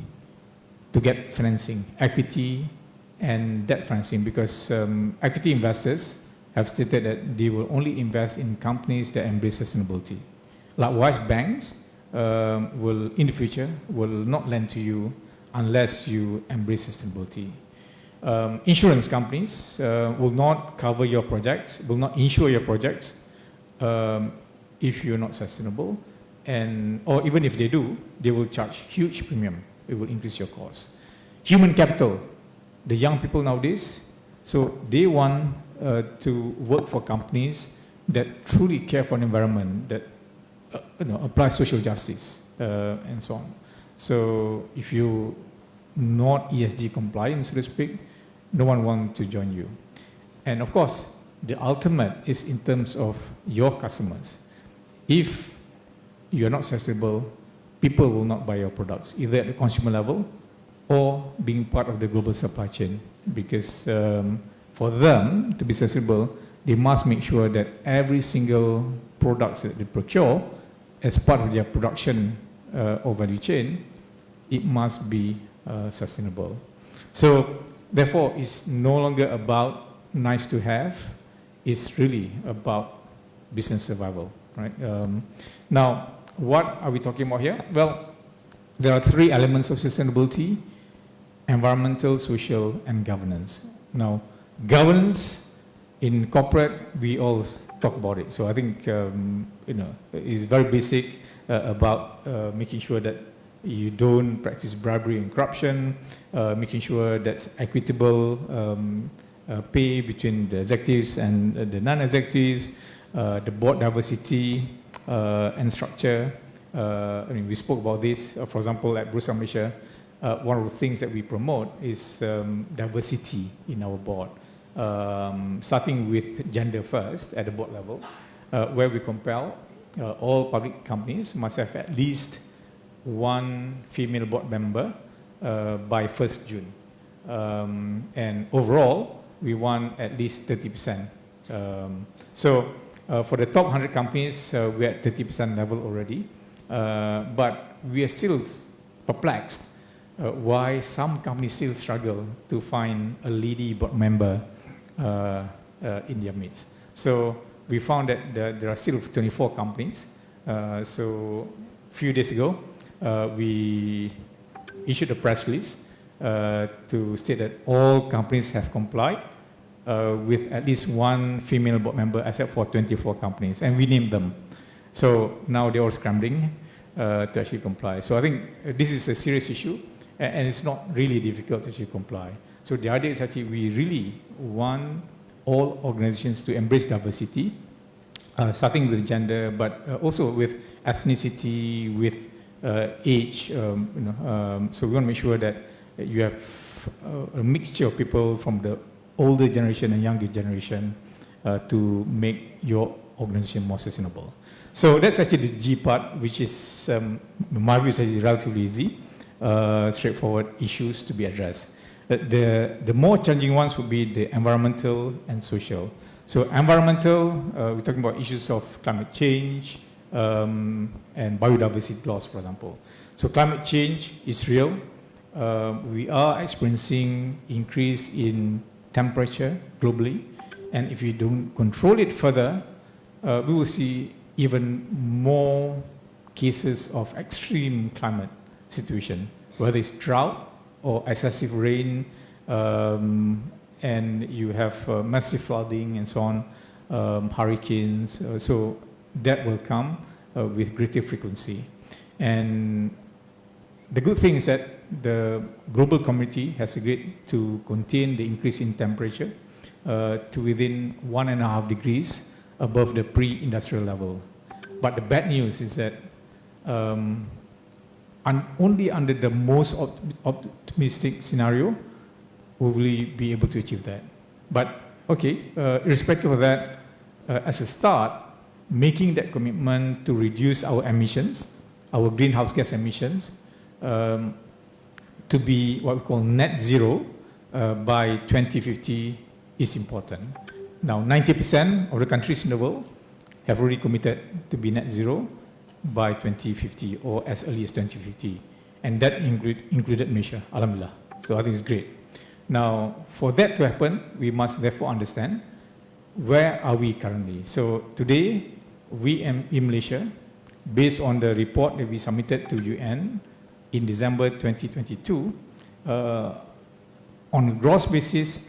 [SPEAKER 5] to get financing, equity and debt financing, because equity investors have stated that they will only invest in companies that embrace sustainability. Likewise, banks will, in the future, will not lend to you unless you embrace sustainability. Insurance companies will not cover your projects, will not insure your projects if you're not sustainable, or even if they do, they will charge huge premium. It will increase your cost. Human capital, the young people nowadays, so they want to work for companies that truly care for the environment, that apply social justice and so on. So if you're not ESG compliant, so to speak, no one wants to join you. And of course, the ultimate is in terms of your customers. If you're not sustainable, people will not buy your products, either at the consumer level or being part of the global supply chain. Because for them to be sustainable, they must make sure that every single product that they procure as part of their production or value chain, it must be sustainable. So therefore, it's no longer about nice to have, it's really about business survival, right? Now, what are we talking about here? Well, there are three elements of sustainability: environmental, social, and governance. Now, governance in corporate, we all talk about it. So I think it's very basic about making sure that you don't practice bribery and corruption, making sure that's equitable pay between the executives and the non-executives, the board diversity and structure. I mean, we spoke about this, for example, at Bursa Malaysia. One of the things that we promote is diversity in our board, starting with gender first at the board level, where we compel all public companies must have at least one female board member by 1st June. And overall, we want at least 30%. So for the top 100 companies, we're at 30% level already. But we are still perplexed why some companies still struggle to find a lady board member in their midst. So we found that there are still 24 companies. So a few days ago, we issued a press release to state that all companies have complied with at least one female board member, except for 24 companies, and we named them. So now they're all scrambling to actually comply. So I think this is a serious issue, and it's not really difficult to actually comply. So the idea is actually we really want all organizations to embrace diversity, starting with gender, but also with ethnicity, with age. So we want to make sure that you have a mixture of people from the older generation and younger generation to make your organization more sustainable. So that's actually the G part, which is, in my view, is relatively easy, straightforward issues to be addressed. The more challenging ones would be the environmental and social. So environmental, we're talking about issues of climate change and biodiversity loss, for example. So climate change is real. We are experiencing increase in temperature globally, and if we don't control it further, we will see even more cases of extreme climate situation, whether it's drought or excessive rain, and you have massive flooding and so on, hurricanes. So that will come with greater frequency. And the good thing is that the global community has agreed to contain the increase in temperature to within 1.5 degrees above the pre-industrial level. But the bad news is that only under the most optimistic scenario will we be able to achieve that. But okay, irrespective of that, as a start, making that commitment to reduce our emissions, our greenhouse gas emissions, to be what we call net zero by 2050 is important. Now, 90% of the countries in the world have already committed to be net zero by 2050 or as early as 2050. And that included Malaysia, alhamdulillah. So I think it's great. Now, for that to happen, we must therefore understand where are we currently. So today, we in Malaysia, based on the report that we submitted to UN in December 2022, on a gross basis,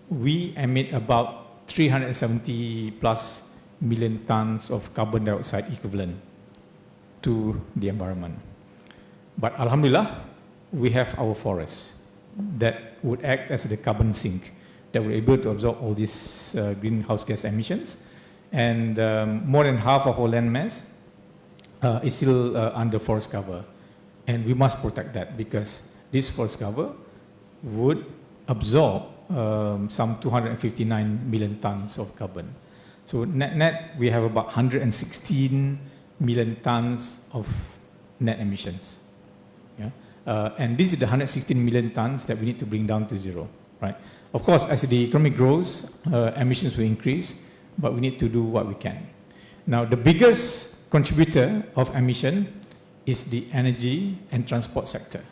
[SPEAKER 5] we emit about 370 plus million tons of carbon dioxide equivalent to the environment. But alhamdulillah, we have our forests that would act as the carbon sink that were able to absorb all these greenhouse gas emissions. And more than half of our land mass is still under forest cover. And we must protect that because this forest cover would absorb some 259 million tons of carbon. So net, we have about 116 million tons of net emissions. Yeah? And this is the 116 million tons that we need to bring down to zero, right? Of course, as the economy grows, emissions will increase, but we need to do what we can. Now, the biggest contributor of emission is the energy and transport sector,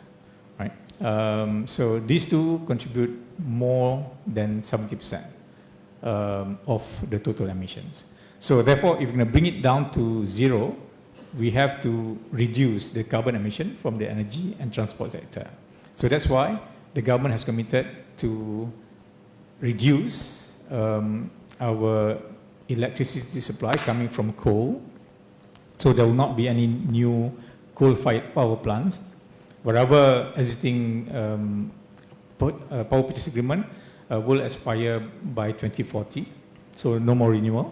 [SPEAKER 5] right? So these two contribute more than 70% of the total emissions. So therefore, if we're going to bring it down to zero, we have to reduce the carbon emission from the energy and transport sector. So that's why the government has committed to reduce our electricity supply coming from coal. So there will not be any new coal-fired power plants. Wherever existing power purchase agreement will expire by 2040, so no more renewal,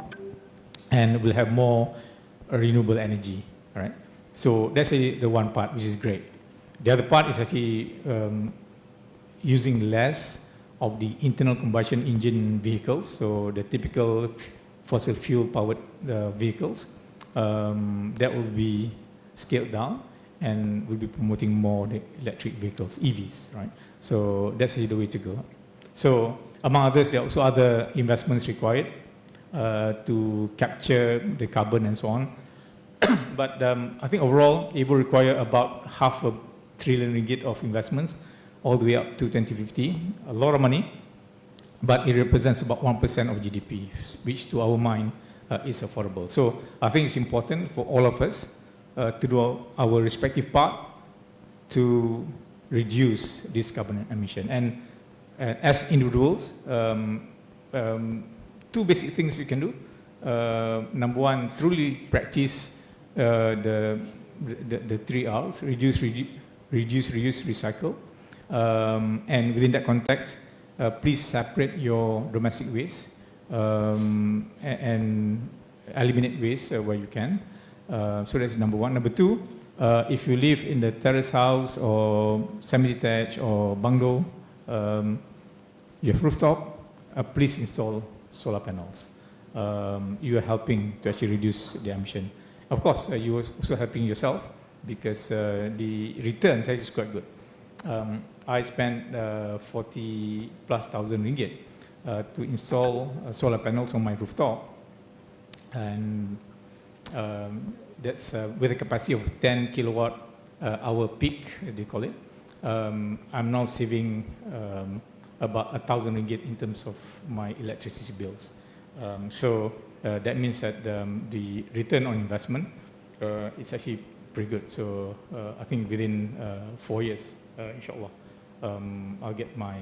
[SPEAKER 5] and we'll have more renewable energy, right? So that's the one part, which is great. The other part is actually using less of the internal combustion engine vehicles, so the typical fossil fuel powered vehicles, that will be scaled down, and we'll be promoting more the electric vehicles, EVs, right? So that's the way to go. So among others, there are also other investments required to capture the carbon and so on. But I think overall, it will require about ringgit 500 billion of investments all the way up to 2050. A lot of money, but it represents about 1% of GDP, which to our mind is affordable. So I think it's important for all of us to do our respective part to reduce this carbon emission. And as individuals, two basic things you can do. Number one, truly practice the 3 R's: reduce, reuse, recycle. And within that context, please separate your domestic waste and eliminate waste where you can. So that's number one. Number two, if you live in the terrace house or semi-detached or bungalow, you have rooftop, please install solar panels. You are helping to actually reduce the emission. Of course, you are also helping yourself because the returns is quite good. I spent 40 plus thousand ringgit to install solar panels on my rooftop, and that's with a capacity of 10 kilowatt hour peak, they call it. I'm now saving about 1,000 ringgit in terms of my electricity bills. So that means that the return on investment is actually pretty good. So I think within 4 years, inshallah, I'll get my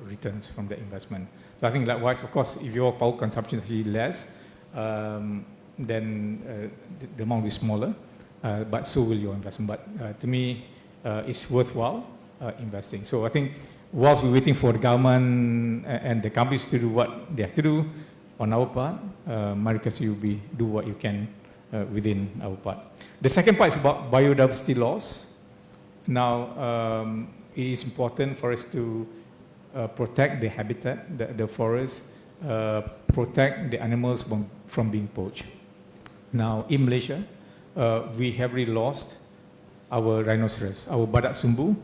[SPEAKER 5] returns from that investment. So I think likewise, of course, if your power consumption is actually less, then the amount will be smaller, but so will your investment. But to me, it's worthwhile investing. So I think whilst we're waiting for the government and the companies to do what they have to do, on our part, my request to you will be do what you can within our part. The second part is about biodiversity loss. Now, it is important for us to protect the habitat, the forest, protect the animals from being poached. Now, in Malaysia, we have already lost our rhinoceros. Our badak sumbu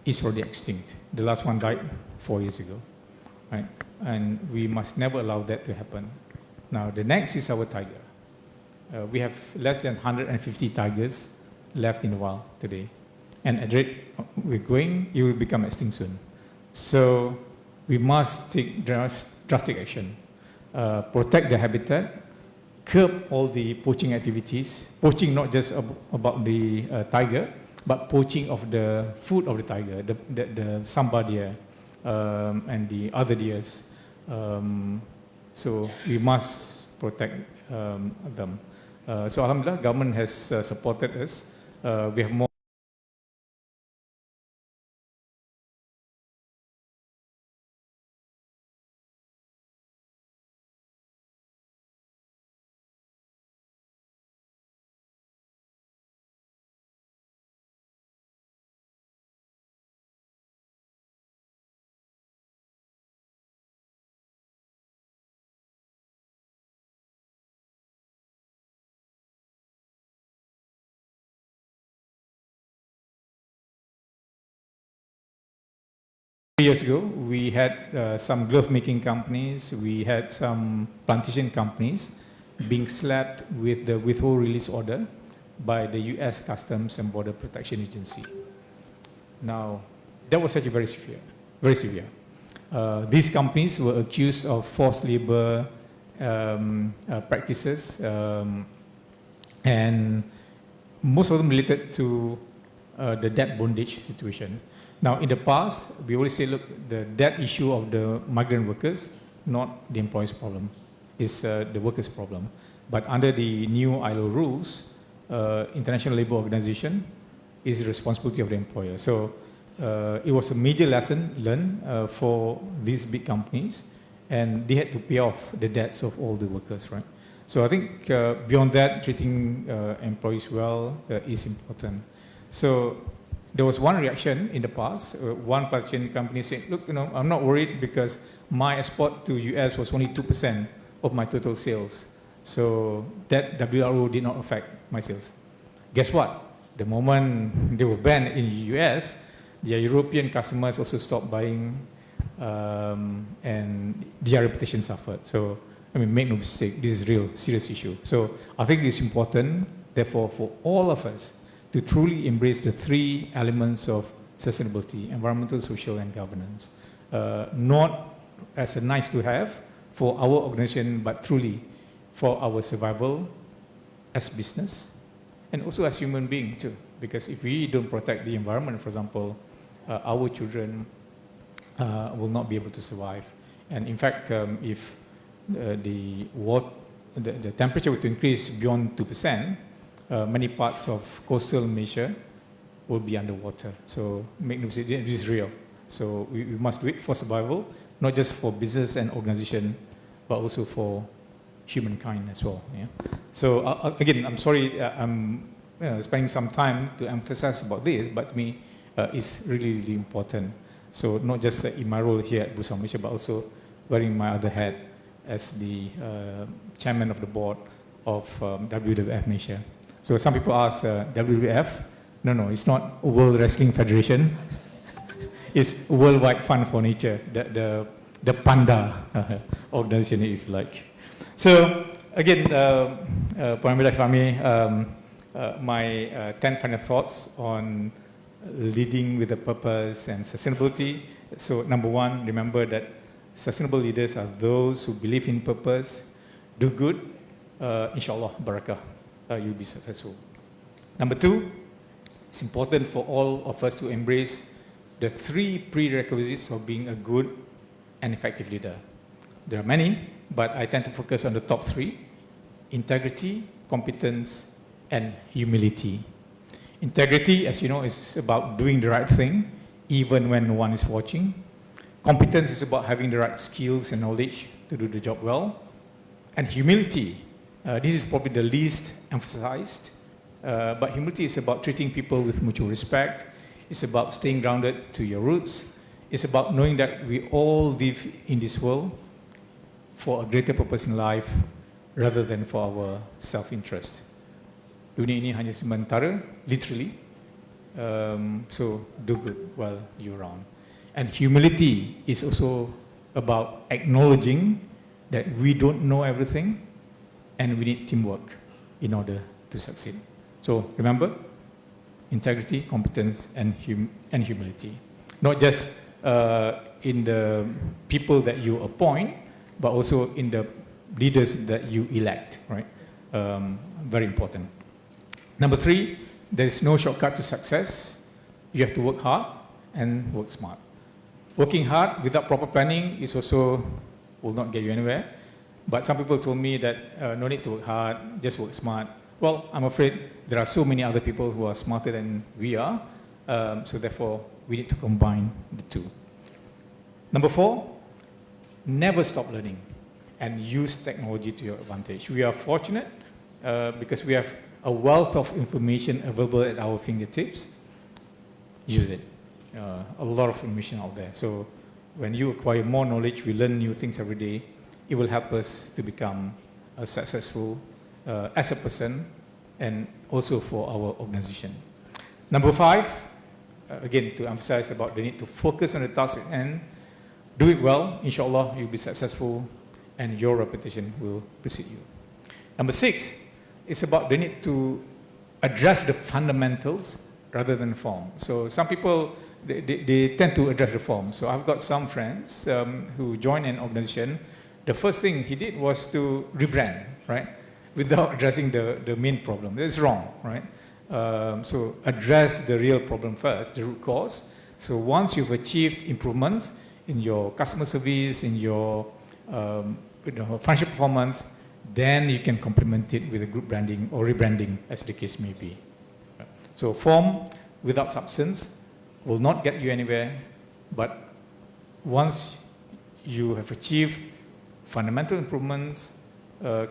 [SPEAKER 5] is already extinct. The last one died 4 years ago, right? and we must never allow that to happen. Now, the next is our tiger. We have less than 150 tigers left in the wild today. And at the rate we're going, it will become extinct soon. So we must take drastic action. Protect the habitat, curb all the poaching activities. Poaching not just about the tiger, but poaching of the food of the tiger, the samba deer and the other deers. So we must protect them. So Alhamdulillah, government has supported us. We have more. Years ago, we had some glove making companies, we had some plantation companies being slapped with the withhold release order by the US Customs and Border Protection Agency. Now, that was actually very severe, very severe. These companies were accused of forced labor practices, and most of them related to the debt bondage situation. Now, in the past, we always say, look, the debt issue of the migrant workers, not the employer's problem, is the workers' problem. But under the new ILO rules, International Labour Organization is the responsibility of the employer. So it was a major lesson learned for these big companies, and they had to pay off the debts of all the workers, right? So I think beyond that, treating employees well is important. So there was one reaction in the past. One plantation company said, look, I'm not worried because my export to US was only 2% of my total sales. So that WRO did not affect my sales. Guess what? The moment they were banned in the US, their European customers also stopped buying, and their reputation suffered. So, I mean, make no mistake, this is a real serious issue. So I think it's important, therefore, for all of us to truly embrace the three elements of sustainability: environmental, social, and governance. Not as a nice to have for our organization, but truly for our survival as business and also as human being too. Because if we don't protect the environment, for example, our children will not be able to survive. And in fact, if the temperature were to increase beyond 2%, many parts of coastal Malaysia will be underwater. So make no mistake, this is real. So we must do it for survival, not just for business and organization, but also for humankind as well. Yeah? So again, I'm sorry, I'm spending some time to emphasize about this, but to me, it's really, really important. So not just in my role here at Bursa Malaysia, but also wearing my other hat as the chairman of the board of WWF Malaysia. So some people ask, WWF? No, it's not World Wrestling Federation. It's Worldwide Fund for Nature, the Panda organization, if you like. So again, Puan Fahmi, my 10 final thoughts on leading with a purpose and sustainability. So number one, remember that sustainable leaders are those who believe in purpose, do good, inshallah, barakah. You'll be successful. Number two, it's important for all of us to embrace the three prerequisites of being a good and effective leader. There are many, but I tend to focus on the top three: integrity, competence, and humility. Integrity, as you know, is about doing the right thing, even when no one is watching. Competence is about having the right skills and knowledge to do the job well. And humility, this is probably the least emphasized, but humility is about treating people with mutual respect. It's about staying grounded to your roots. It's about knowing that we all live in this world for a greater purpose in life rather than for our self-interest. Dunia ini hanya sementara, literally. So do good while you're around. And humility is also about acknowledging that we don't know everything and we need teamwork in order to succeed. So remember, integrity, competence, and humility. Not just in the people that you appoint, but also in the leaders that you elect, right? Very important. Number 3, there is no shortcut to success. You have to work hard and work smart. Working hard without proper planning is also will not get you anywhere. But some people told me that no need to work hard, just work smart. Well, I'm afraid there are so many other people who are smarter than we are, so therefore we need to combine the two. Number 4, never stop learning and use technology to your advantage. We are fortunate because we have a wealth of information available at our fingertips. Use it. A lot of information out there. So when you acquire more knowledge, we learn new things every day. It will help us to become successful as a person and also for our organization. Number 5, again, to emphasize about the need to focus on the task at hand, do it well, inshallah, you'll be successful and your reputation will precede you. Number 6 is about the need to address the fundamentals rather than form. So some people, they tend to address the form. So I've got some friends who joined an organization. The first thing he did was to rebrand, right? Without addressing the main problem. That's wrong, right? So address the real problem first, the root cause. So once you've achieved improvements in your customer service, in your financial performance, then you can complement it with a group branding or rebranding, as the case may be. So form without substance will not get you anywhere, but once you have achieved fundamental improvements,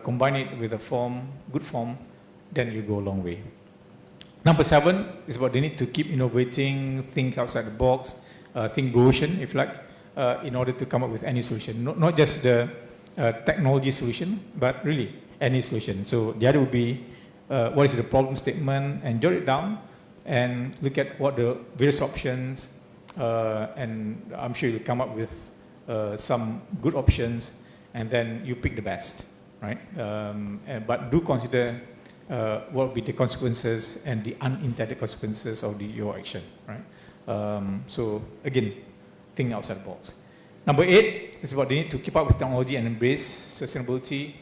[SPEAKER 5] combine it with a form, good form, then you go a long way. Number 7 is about the need to keep innovating, think outside the box, think Bohosian, if you like, in order to come up with any solution. Not just the technology solution, but really any solution. So the other would be, what is the problem statement, and jot it down, and look at what the various options, and I'm sure you'll come up with some good options, and then you pick the best, right? But do consider what will be the consequences and the unintended consequences of your action, right? So again, think outside the box. Number 8 is about the need to keep up with technology and embrace sustainability.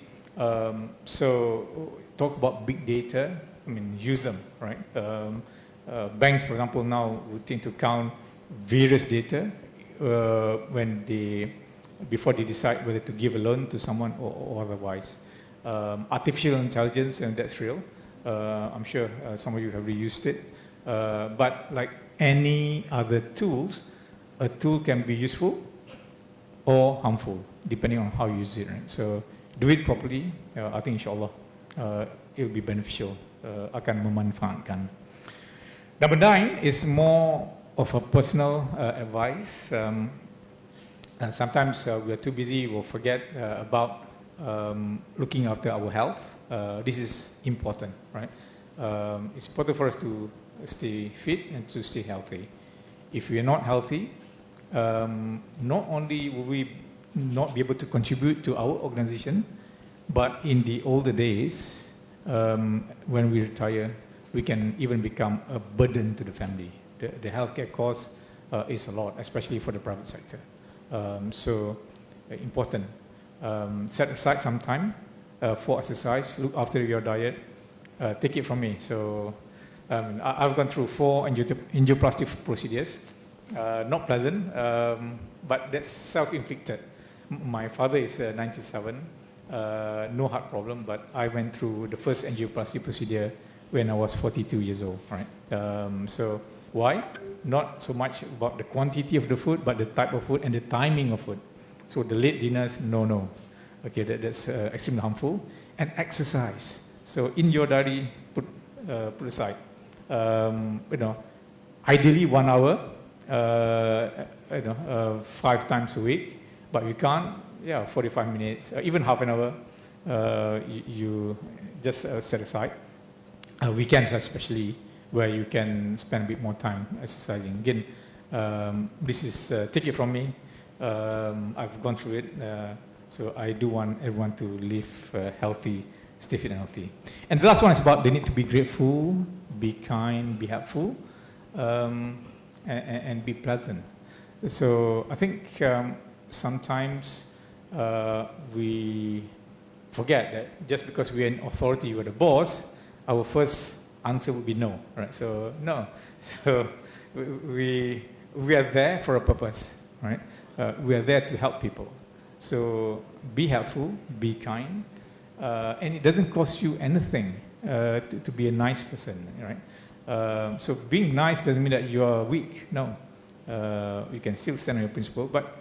[SPEAKER 5] So talk about big data, I mean, use them, right? Banks, for example, now would tend to count various data when before they decide whether to give a loan to someone or otherwise. Artificial intelligence, and that's real. I'm sure some of you have reused it. But like any other tools, a tool can be useful or harmful, depending on how you use it, right? So do it properly. I think inshallah it'll be beneficial, akan memanfaatkan. Number 9 is more of a personal advice. Sometimes we are too busy, we'll forget about looking after our health. This is important, right? It's important for us to stay fit and to stay healthy. If we are not healthy, not only will we not be able to contribute to our organization, but in the older days, when we retire, we can even become a burden to the family. The healthcare cost is a lot, especially for the private sector. So important. Set aside some time for exercise, look after your diet, take it from me. So I've gone through 4 angioplasty procedures, not pleasant, but that's self-inflicted. My father is 97, no heart problem, but I went through the first angioplasty procedure when I was 42 years old, right? So why? Not so much about the quantity of the food, but the type of food and the timing of food. So the late dinners, no. Okay, that's extremely harmful. And exercise. So in your diary, put aside, ideally 1 hour, 5 times a week. But you can't, 45 minutes, even half an hour, you just set aside. Weekends especially, where you can spend a bit more time exercising. Again, this is, take it from me, I've gone through it, so I do want everyone to live healthy, stay fit and healthy. And the last one is about they need to be grateful, be kind, be helpful, and be pleasant. So I think sometimes we forget that just because we're in authority, we're the boss, our first answer would be no, right? So no. So we are there for a purpose, right? We are there to help people. So be helpful, be kind, and it doesn't cost you anything to be a nice person, right? So being nice doesn't mean that you are weak. No, you can still stand on your principle. But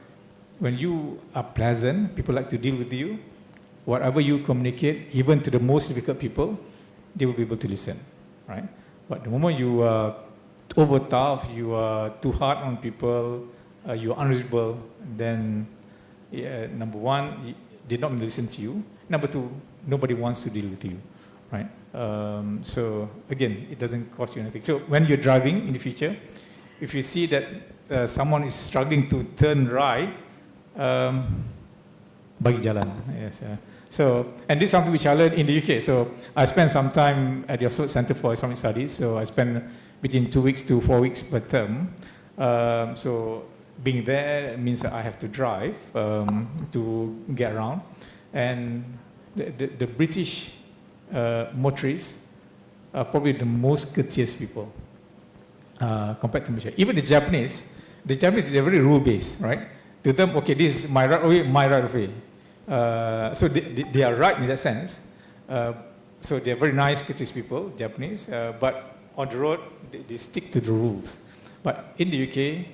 [SPEAKER 5] when you are pleasant, people like to deal with you. Whatever you communicate, even to the most difficult people, they will be able to listen, right? But the moment you are over tough, you are too hard on people, you are unreasonable, then number one, they don't listen to you. Number two, nobody wants to deal with you, right? So again, it doesn't cost you anything. So when you're driving in the future, if you see that someone is struggling to turn right, bagi jalan. Yes. So, and this is something which I learned in the UK. So I spent some time at the Oxford Centre for Islamic Studies. So I spent between 2 weeks to 4 weeks per term. So being there means that I have to drive to get around. And the British motorists are probably the most courteous people compared to Malaysia. Even the Japanese, they're very rule-based, right? To them, okay, this is my right way, my right of way. So they are right in that sense. So they're very nice, courteous people, Japanese, but on the road, they stick to the rules. But in the UK,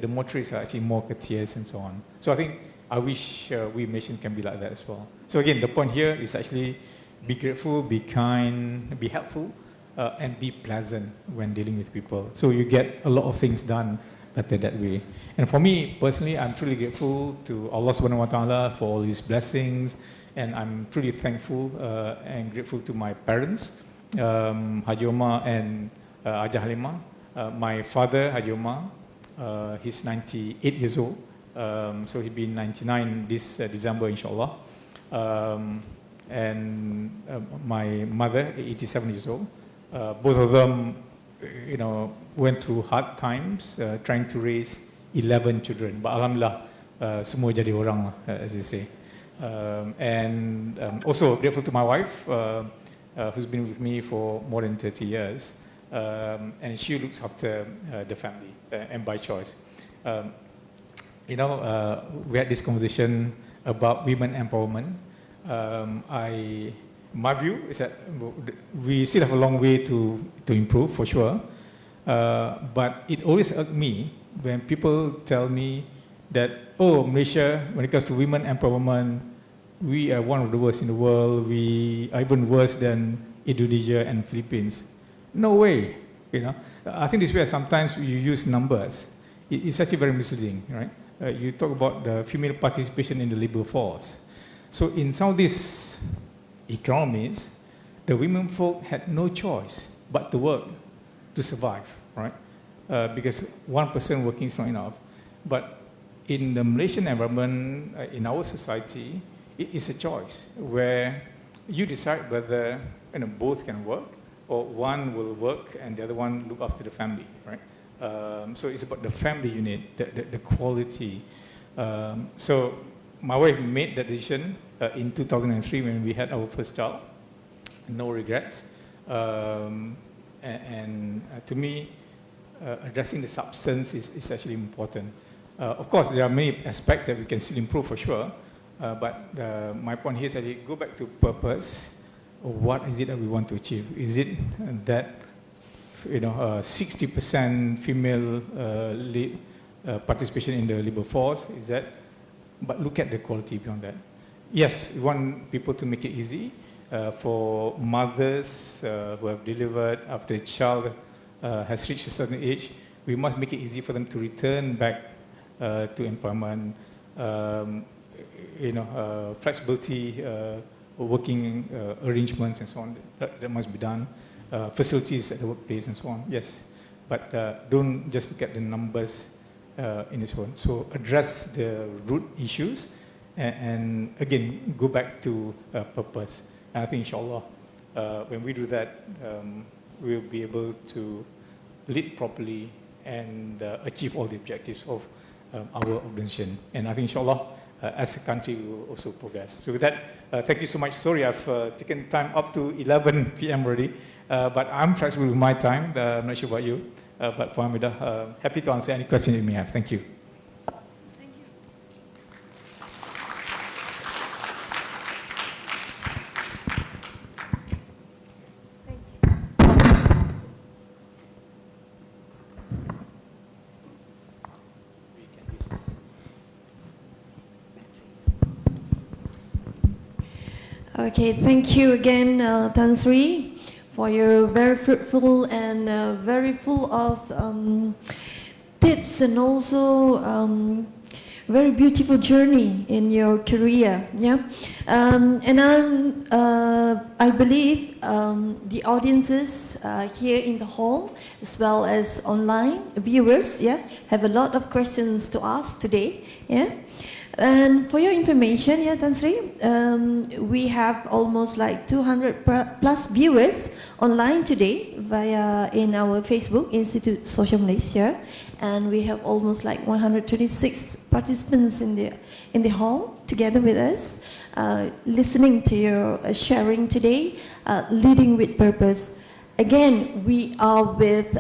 [SPEAKER 5] the motorists are actually more courteous and so on. So I wish we Malaysians can be like that as well. So again, the point here is actually be grateful, be kind, be helpful, and be pleasant when dealing with people. So you get a lot of things done better that way. And for me, personally, I'm truly grateful to Allah subhanahu wa ta'ala for all His blessings, and I'm truly thankful and grateful to my parents, Haji Omar and Ajah Halimah. My father, Haji Omar, he's 98 years old, so he'll be 99 this December, inshallah. And my mother, 87 years old. Both of them, went through hard times trying to raise 11 children. But alhamdulillah, semua jadi orang, as they say. And also grateful to my wife, who's been with me for more than 30 years. And she looks after the family, and by choice. We had this conversation about women empowerment. My view is that we still have a long way to improve, for sure. But it always irked me when people tell me that, oh, Malaysia, when it comes to women empowerment, we are one of the worst in the world. We are even worse than Indonesia and Philippines. No way. I think this is where sometimes you use numbers. It's actually very misleading, right? You talk about the female participation in the labor force. So in some of these economies, the women folk had no choice but to work to survive, right? Because one person working is not enough. But in the Malaysian environment, in our society, it is a choice where you decide whether both can work, or one will work and the other one look after the family, right? So it's about the family unit, the quality. So my wife made that decision in 2003 when we had our first child. No regrets. And to me, addressing the substance is actually important. Of course, there are many aspects that we can still improve for sure. But my point here is actually go back to purpose. What is it that we want to achieve? Is it that 60% female participation in the labor force? Is that? But look at the quality beyond that. Yes, we want people to make it easy for mothers who have delivered after a child has reached a certain age. We must make it easy for them to return back to employment. Flexibility, working arrangements and so on, that must be done. Facilities at the workplace and so on, yes. But don't just look at the numbers in its own. So address the root issues and again, go back to purpose. And I think inshallah, when we do that, we'll be able to lead properly and achieve all the objectives of our organization. And I think inshallah, as a country, we will also progress. So with that, thank you so much. Sorry, I've taken time up to 11 p.m. already, but I'm flexible with my time. I'm not sure about you, but Muhammadah, happy to answer any questions you may have. Thank you.
[SPEAKER 3] Thank you. Okay, thank you again, Tan Sri, for your very fruitful and very full of tips and also very beautiful journey in your career. Yeah, and I believe the audiences here in the hall as well as online viewers, yeah, have a lot of questions to ask today. Yeah. And for your information, yeah, Tan Sri, we have almost like 200 plus viewers online today via in our Facebook, Institute Social Malaysia, and we have almost like 126 participants in the hall together with us, listening to your sharing today, leading with purpose. Again, we are with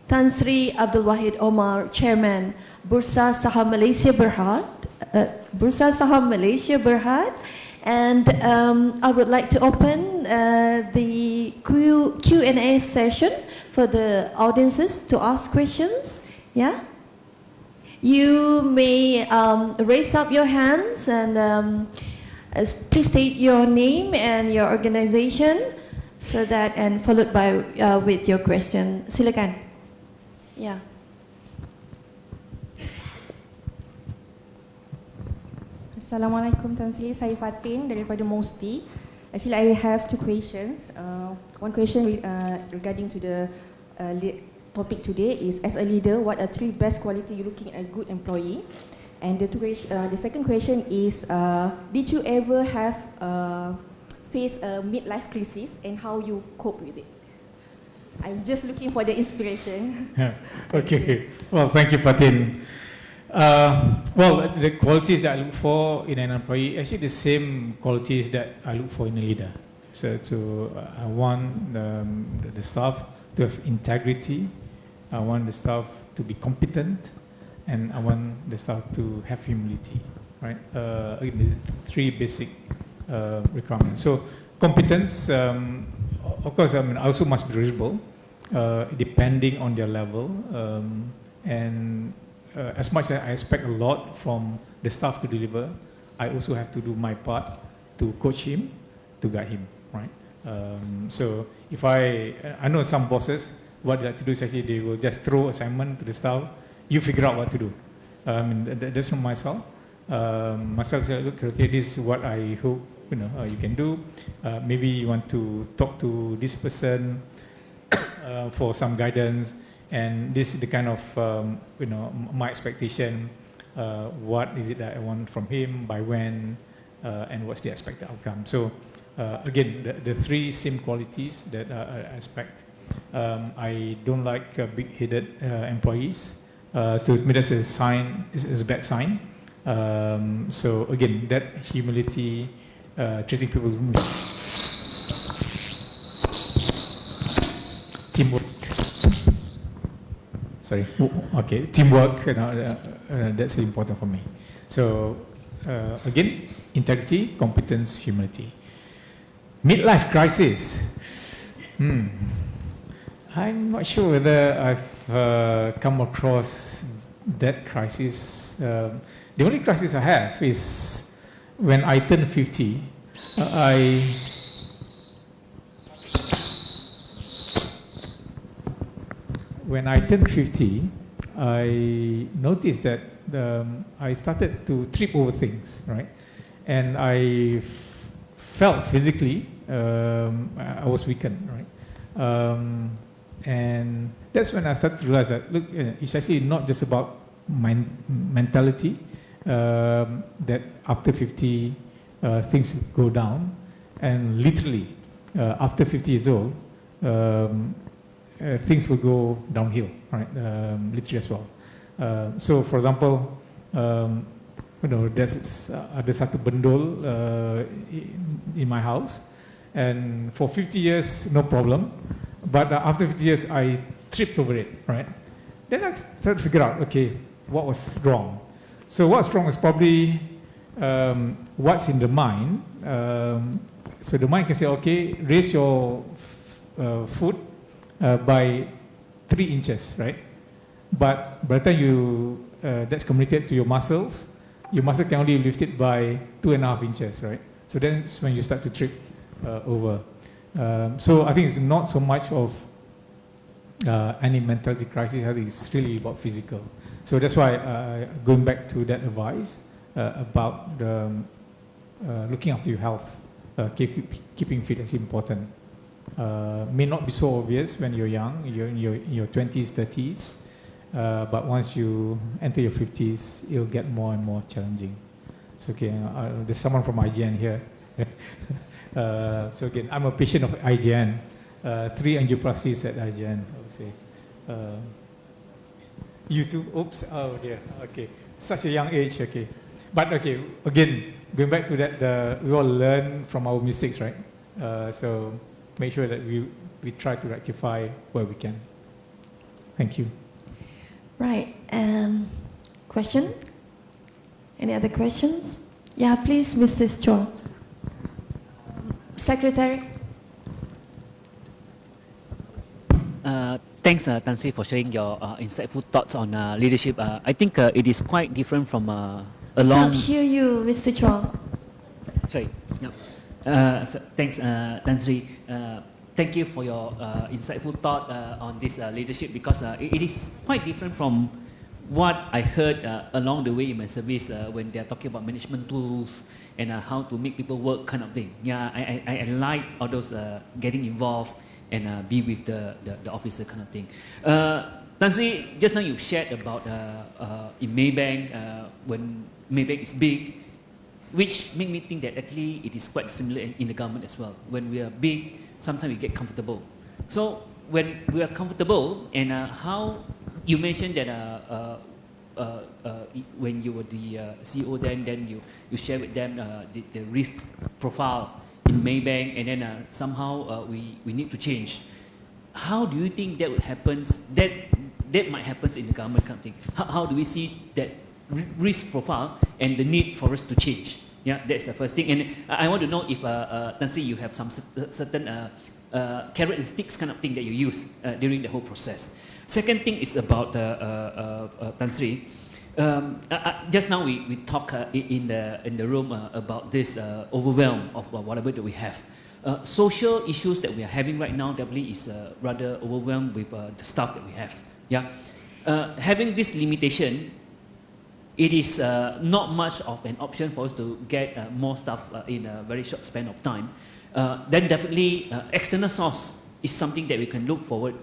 [SPEAKER 3] Tan Sri 𝗍𝙁𝙗𝙪, Chairman, Bursa Saham Malaysia Berhad. Bursa Saham Malaysia Berhad, and I would like to open the Q&A session for the audiences to ask questions. Yeah, you may raise up your hands and please state your name and your organization, so that and followed by with your question. Silakan. Yeah.
[SPEAKER 6] Assalamualaikum Tan Sri, saya Fatin daripada Mosti. Actually, I have two questions. One question regarding to the topic today is, as a leader, what are three best quality you looking at a good employee? And the second question is, did you ever have face a midlife crisis and how you cope with it? I'm just looking for the inspiration.
[SPEAKER 5] Okay. Well, thank you, Fatin. Well, the qualities that I look for in an employee, actually the same qualities that I look for in a leader. So I want the staff to have integrity, I want the staff to be competent, and I want the staff to have humility, right? The three basic requirements. So competence, of course, I also must be reasonable, depending on their level, and as much as I expect a lot from the staff to deliver, I also have to do my part to coach him, to guide him, right? So if I know some bosses, what they like to do is actually they will just throw assignment to the staff, you figure out what to do. That's from myself. Myself say, look, okay, this is what I hope you can do. Maybe you want to talk to this person for some guidance. And this is the kind of, my expectation. What is it that I want from him, by when, and what's the expected outcome. So, again, the three same qualities that I expect. I don't like big-headed employees. So to me, that's a sign, is a bad sign. So again, that humility, treating people with teamwork. Sorry. Okay, teamwork. That's important for me. So again, integrity, competence, humility. Midlife crisis. I'm not sure whether I've come across that crisis. The only crisis I have is when I turn 50. When I turned 50, I noticed that I started to trip over things, right? And I felt physically I was weakened, right? And that's when I started to realize that, look, it's actually not just about mentality that after 50 things go down, and literally after 50 years old things will go downhill, right? Literally as well. So for example, there's satu bendol in my house, and for 50 years no problem, but after 50 years I tripped over it, right? Then I started to figure out, okay, what was wrong? So what's wrong is probably what's in the mind. So the mind can say, okay, raise your foot by 3 inches, right? But by the time you that's communicated to your muscle can only lift it by 2.5 inches, right? So then it's when you start to trip over. So I think it's not so much of any mentality crisis. I think it's really about physical. So that's why going back to that advice about looking after your health, keeping fit is important. May not be so obvious when you're young, you're in your 20s, 30s, but once you enter your 50s, it'll get more and more challenging. So okay, there's someone from IGN here. So again, I'm a patient of IGN. 3 angioplasties at IGN, I would say. You too? Oops, oh dear, okay. Such a young age, okay. But okay, again, going back to that, we all learn from our mistakes, right? So make sure that we try to rectify where we can. Thank you.
[SPEAKER 7] Right, question? Any other questions? Yeah, please, Mr. Chua. Secretary.
[SPEAKER 8] Thanks, Tan Sri, for sharing your insightful thoughts on leadership. I think it is quite different from a long...
[SPEAKER 7] Can't hear you, Mr. Chua.
[SPEAKER 8] Sorry. Yeah. So thanks, Tan Sri. Thank you for your insightful thought on this leadership, because it is quite different from what I heard along the way in my service when they are talking about management tools and how to make people work, kind of thing. Yeah, I like all those getting involved and be with the officer, kind of thing. Tan Sri, just now you shared about in Maybank, when Maybank is big, which made me think that actually it is quite similar in the government as well. When we are big, sometimes we get comfortable. So when we are comfortable, and how you mentioned that when you were the CEO, then you share with them the risk profile in Maybank, and then somehow we need to change. How do you think that would happen? That might happen in the government, kind of thing. How do we see that risk profile and the need for us to change? Yeah, that's the first thing. And I want to know if Tan Sri, you have some certain carrot and sticks kind of thing that you use during the whole process. Second thing is about Tan Sri. Just now we talk in the room about this overwhelm of whatever that we have. Social issues that we are having right now definitely is rather overwhelmed with the stuff that we have. Yeah, having this limitation, it is not much of an option for us to get more stuff in a very short span of time. Then definitely external source is something that we can look forward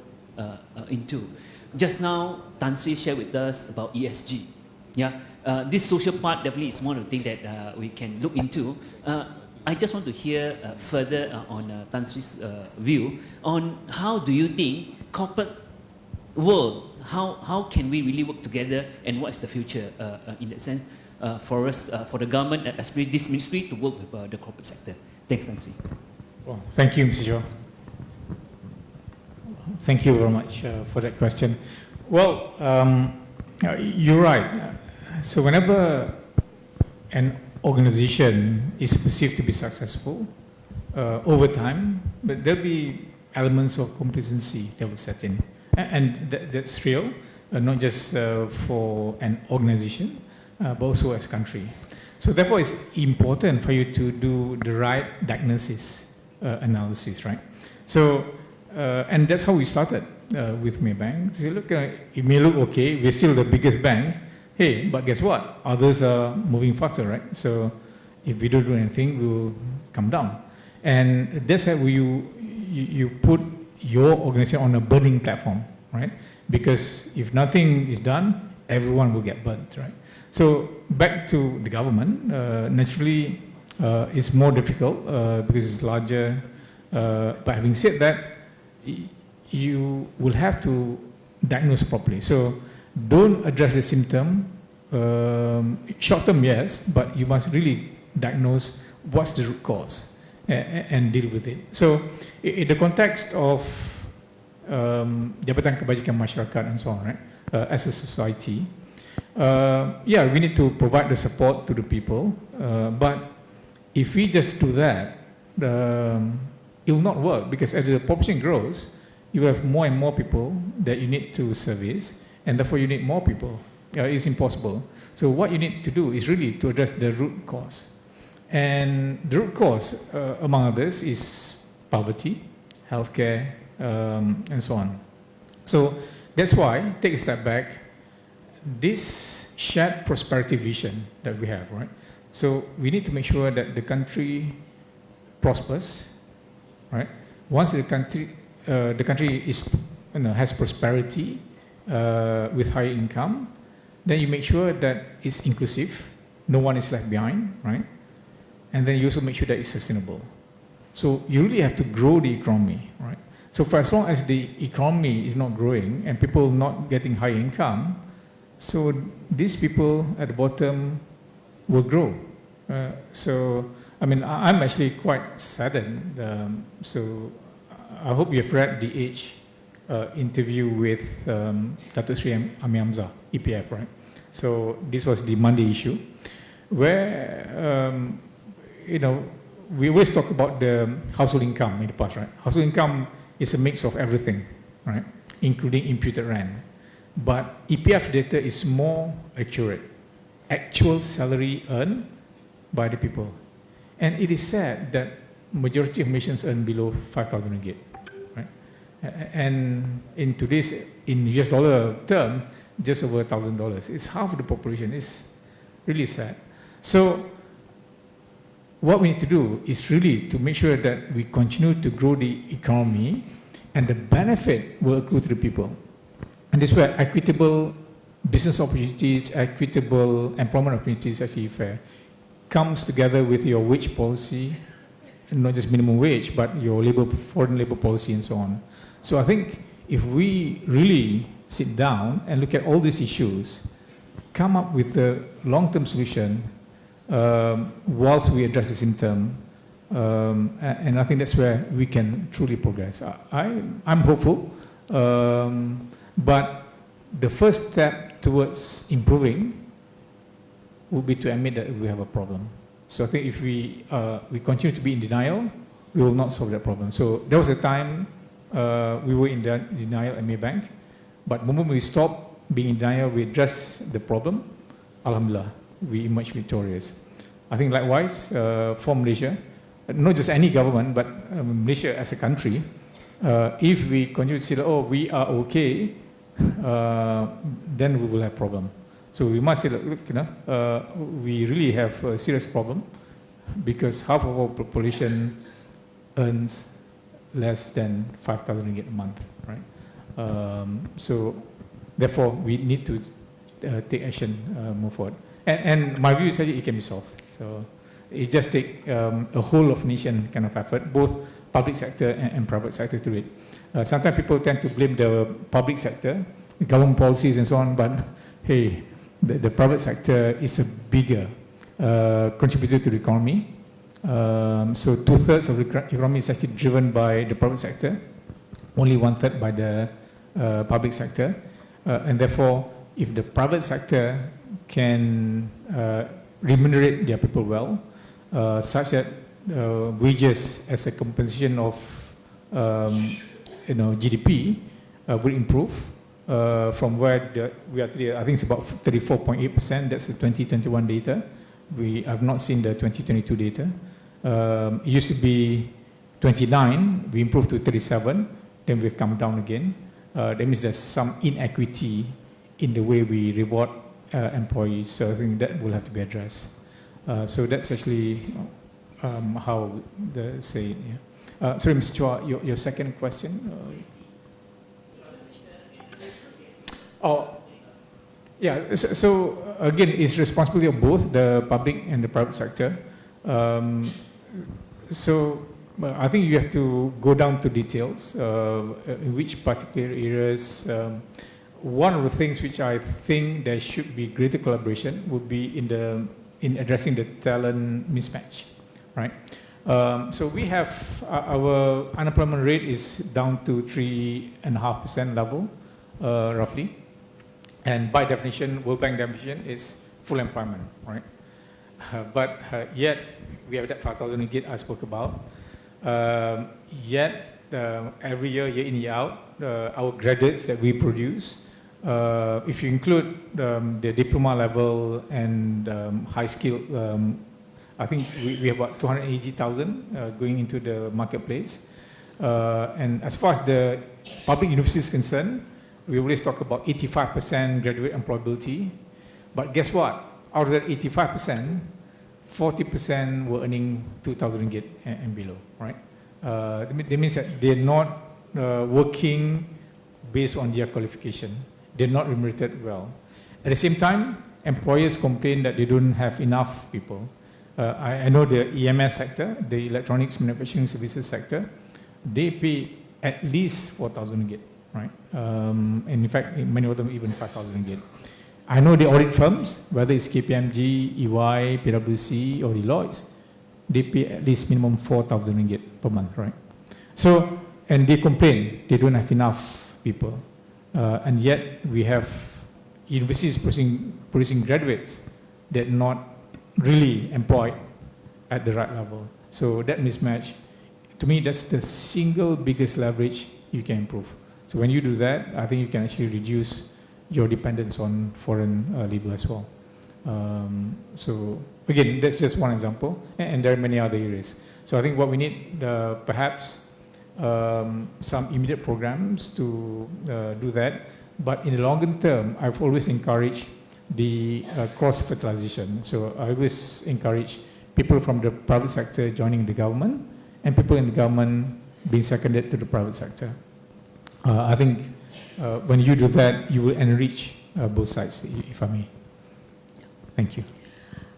[SPEAKER 8] into. Just now, Tan Sri shared with us about ESG. Yeah, this social part definitely is one of the things that we can look into. I just want to hear further on Tan Sri's view on how do you think corporate world, how can we really work together, and what is the future in that sense for us, for the government, especially this ministry, to work with the corporate sector. Thanks, Tan Sri.
[SPEAKER 5] Well, thank you, Mr. Joe. Thank you very much for that question. Well, you're right. So whenever an organization is perceived to be successful over time, but there'll be elements of complacency that will set in. And that's real, not just for an organization, but also as a country. So therefore, it's important for you to do the right diagnosis, analysis, right? So, and that's how we started with Maybank. So look, it may look okay, we're still the biggest bank. Hey, but guess what? Others are moving faster, right? So if we don't do anything, we'll come down. And that's how you put your organization on a burning platform, right? Because if nothing is done, everyone will get burnt, right? So back to the government, naturally it's more difficult because it's larger. But having said that, you will have to diagnose properly. So don't address the symptom. Short term, yes, but you must really diagnose what's the root cause and deal with it. So in the context of Jabatan Kebajikan Masyarakat and so on, right? As a society, yeah, we need to provide the support to the people. But if we just do that, it will not work, because as the population grows, you have more and more people that you need to service, and therefore you need more people. It's impossible. So what you need to do is really to address the root cause. And the root cause, among others, is poverty, healthcare, and so on. So that's why, take a step back, this shared prosperity vision that we have, right? So we need to make sure that the country prospers, right? Once the country is, has prosperity with high income, then you make sure that it's inclusive, no one is left behind, right? And then you also make sure that it's sustainable. So you really have to grow the economy, right? So for as long as the economy is not growing and people not getting high income, so these people at the bottom will grow. So, I mean, I'm actually quite saddened. So I hope you've read the Age interview with 𝙀𝙭𝙚𝙚𝙪𝙩𝙞𝙤, EPF, right? So this was the Monday issue, where, we always talk about the household income in the past, right? Household income is a mix of everything, right? Including imputed rent. But EPF data is more accurate. Actual salary earned by the people. And it is said that majority of Malaysians earn below 5,000 ringgit, right? And in today's, in US dollar term, just over $1,000. It's half the population. It's really sad. So what we need to do is really to make sure that we continue to grow the economy, and the benefit will accrue to the people. And this is where equitable business opportunities, equitable employment opportunities, actually fair, comes together with your wage policy, and not just minimum wage, but your foreign labor policy and so on. So I think if we really sit down and look at all these issues, come up with a long-term solution whilst we address the symptom, and I think that's where we can truly progress. I'm hopeful, but the first step towards improving would be to admit that we have a problem. So I think if we continue to be in denial, we will not solve that problem. So there was a time we were in denial at Maybank, but the moment we stop being in denial, we address the problem, Alhamdulillah, we emerge victorious. I think likewise for Malaysia, not just any government, but Malaysia as a country, if we continue to say, oh, we are okay, then we will have problem. So we must say, look, we really have a serious problem, because half of our population earns less than 5,000 ringgit a month, right? So therefore, we need to take action, move forward. And my view is that it can be solved. So it just takes a whole of nation kind of effort, both public sector and private sector to it. Sometimes people tend to blame the public sector, government policies and so on, but hey, the private sector is a bigger contributor to the economy. So 2/3 of the economy is actually driven by the private sector, only 1/3 by the public sector. And therefore, if the private sector can remunerate their people well, such that wages as a compensation of GDP will improve from where we are today. I think it's about 34.8%. That's the 2021 data. We have not seen the 2022 data. It used to be 29. We improved to 37. Then we've come down again. That means there's some inequity in the way we reward employees. So I think that will have to be addressed. So that's actually how the say. Yeah. Sorry, Mr. Chua, your second question. Yeah, so again, it's responsibility of both the public and the private sector. I think you have to go down to details, in which particular areas. One of the things which I think there should be greater collaboration would be in addressing the talent mismatch, right? So we have our unemployment rate is down to 3.5% level, roughly, and by definition, World Bank definition is full employment, right? But yet we have that 5,000 ringgit I spoke about. Yet every year, year in, year out, our graduates that we produce, if you include the diploma level and high skill, I think we have about 280,000 going into the marketplace. And as far as the public university is concerned, we always talk about 85% graduate employability. But guess what? Out of that 85%, 40% were earning 2,000 ringgit and below, right? That means that they're not working based on their qualification. They're not remunerated well. At the same time, employers complain that they don't have enough people. I know the EMS sector, the electronics manufacturing services sector, they pay at least 4,000 ringgit, right? And in fact, many of them even 5,000 ringgit. I know the audit firms, whether it's KPMG, EY, PWC, or Deloitte, they pay at least minimum 4,000 ringgit per month, right? So, and they complain they don't have enough people, and yet we have universities producing graduates that are not really employed at the right level. So that mismatch, to me, that's the single biggest leverage you can improve. So when you do that, I think you can actually reduce your dependence on foreign labor as well. So again, that's just one example, and there are many other areas. So I think what we need, perhaps some immediate programs to do that, but in the longer term, I've always encouraged the cross-fertilization. So I always encourage people from the private sector joining the government, and people in the government being seconded to the private sector. I think when you do that, you will enrich both sides, if I may. Thank you.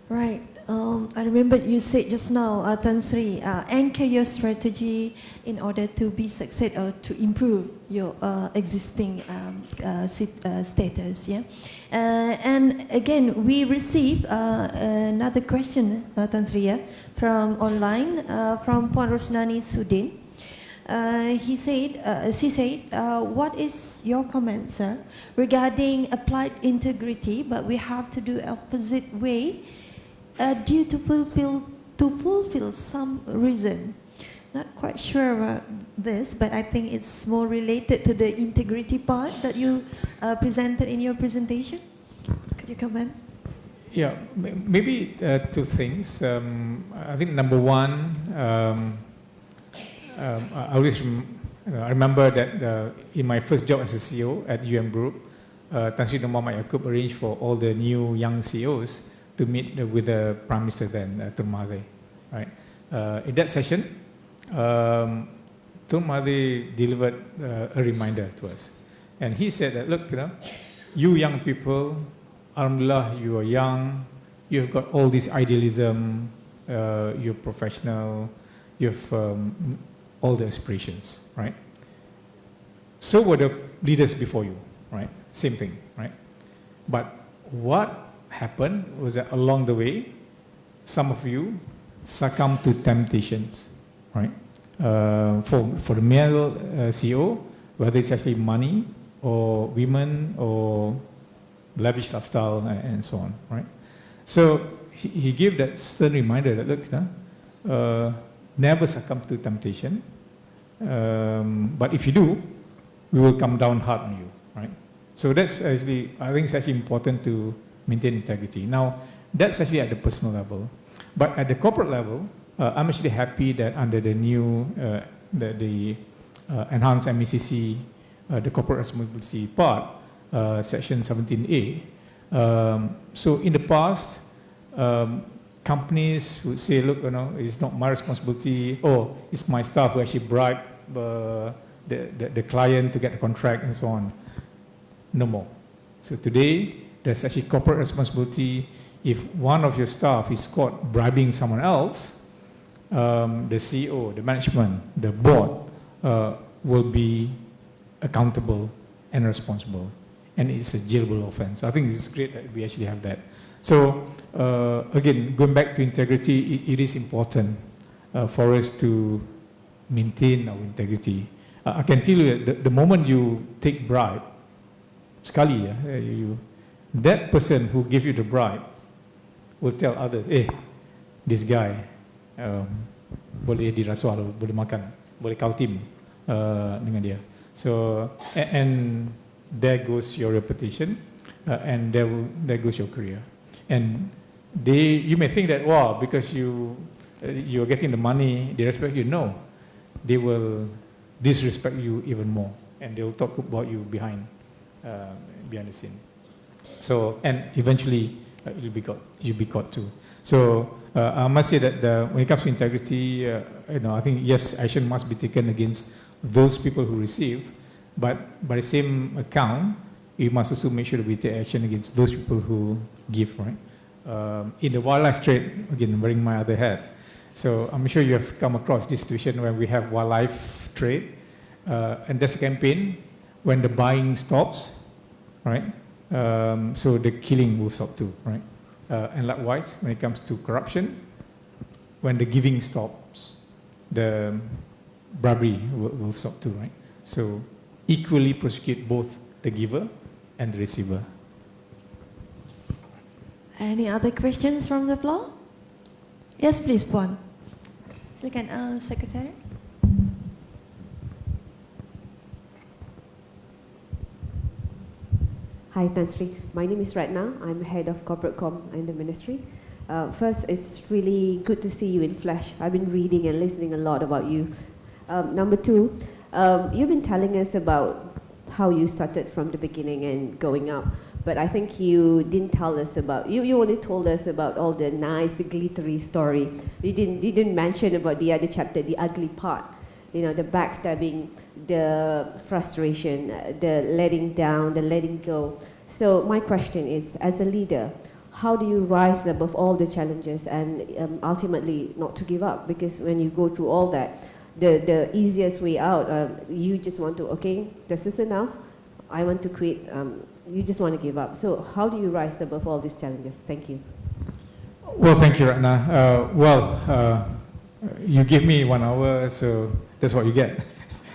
[SPEAKER 7] Right. I remember you said just now, Tan Sri, anchor your strategy in order to be success or to improve your existing status. Yeah. And again, we received another question, Tan Sri, from online from Puan Rosnani Sudin. She said, what is your comment, sir, regarding applied integrity, but we have to do opposite way due to fulfill some reason? Not quite sure about this, but I think it's more related to the integrity part that you presented in your presentation. Could you comment?
[SPEAKER 5] Yeah, maybe two things. I think number one, I always remember that in my first job as a CEO at Group, Tan Sri Muhammad Yaakob arranged for all the new young CEOs to meet with the Prime Minister then, Tun Mahathir, right? In that session, Tun Mahathir delivered a reminder to us. And he said that, look, you young people, alhamdulillah, you are young, you've got all this idealism, you're professional, you've all the aspirations, right? So were the leaders before you, right? Same thing, right? But what happened was that along the way, some of you succumbed to temptations, right? For the male CEO, whether it's actually money or women or lavish lifestyle and so on, right? So he gave that stern reminder that, look, never succumb to temptation, but if you do, we will come down hard on you, right? So that's actually, I think it's actually important to maintain integrity. Now, that's actually at the personal level, but at the corporate level, I'm actually happy that under the new, the enhanced MECC, the corporate responsibility part, section 17A. So in the past, companies would say, look, it's not my responsibility, or it's my staff who actually bribe the client to get the contract and so on. No more. So today, there's actually corporate responsibility. If one of your staff is caught bribing someone else, the CEO, the management, the board will be accountable and responsible, and it's a jailable offense. So I think it's great that we actually have that. So again, going back to integrity, it is important for us to maintain our integrity. I can tell you that the moment you take bribe, sekali that person who gave you the bribe will tell others, this guy boleh dirasuah, boleh makan, boleh kautim dengan dia. So and there goes your reputation, and there goes your career. And you may think that, wow, because you're getting the money, they respect you. No, they will disrespect you even more, and they will talk about you behind the scene. So, and eventually you'll be caught too. So I must say that when it comes to integrity, I think yes, action must be taken against those people who receive, but by the same account, you must also make sure that we take action against those people who give, right? In the wildlife trade, again, wearing my other hat. So I'm sure you have come across this situation where we have wildlife trade, and there's a campaign when the buying stops, right? So the killing will stop too, right? And likewise, when it comes to corruption, when the giving stops, the bribery will stop too, right? So equally prosecute both the giver and the receiver.
[SPEAKER 7] Any other questions from the floor? Yes, please, Puan. Silakan, Secretary.
[SPEAKER 9] Hi, Tan Sri. My name is Ratna. I'm head of corporate com in the ministry. First, it's really good to see you in flesh. I've been reading and listening a lot about you. Number two, you've been telling us about how you started from the beginning and going up. But I think you didn't tell us about, you only told us about all the nice, the glittery story. You didn't mention about the other chapter, the ugly part. You know, the backstabbing, the frustration, the letting down, the letting go. So my question is, as a leader, how do you rise above all the challenges and ultimately not to give up? Because when you go through all that, the easiest way out, you just want to, okay, this is enough, I want to quit. You just want to give up. So how do you rise above all these challenges? Thank you.
[SPEAKER 5] Well, thank you, Ratna. You give me 1 hour, so that's what you get.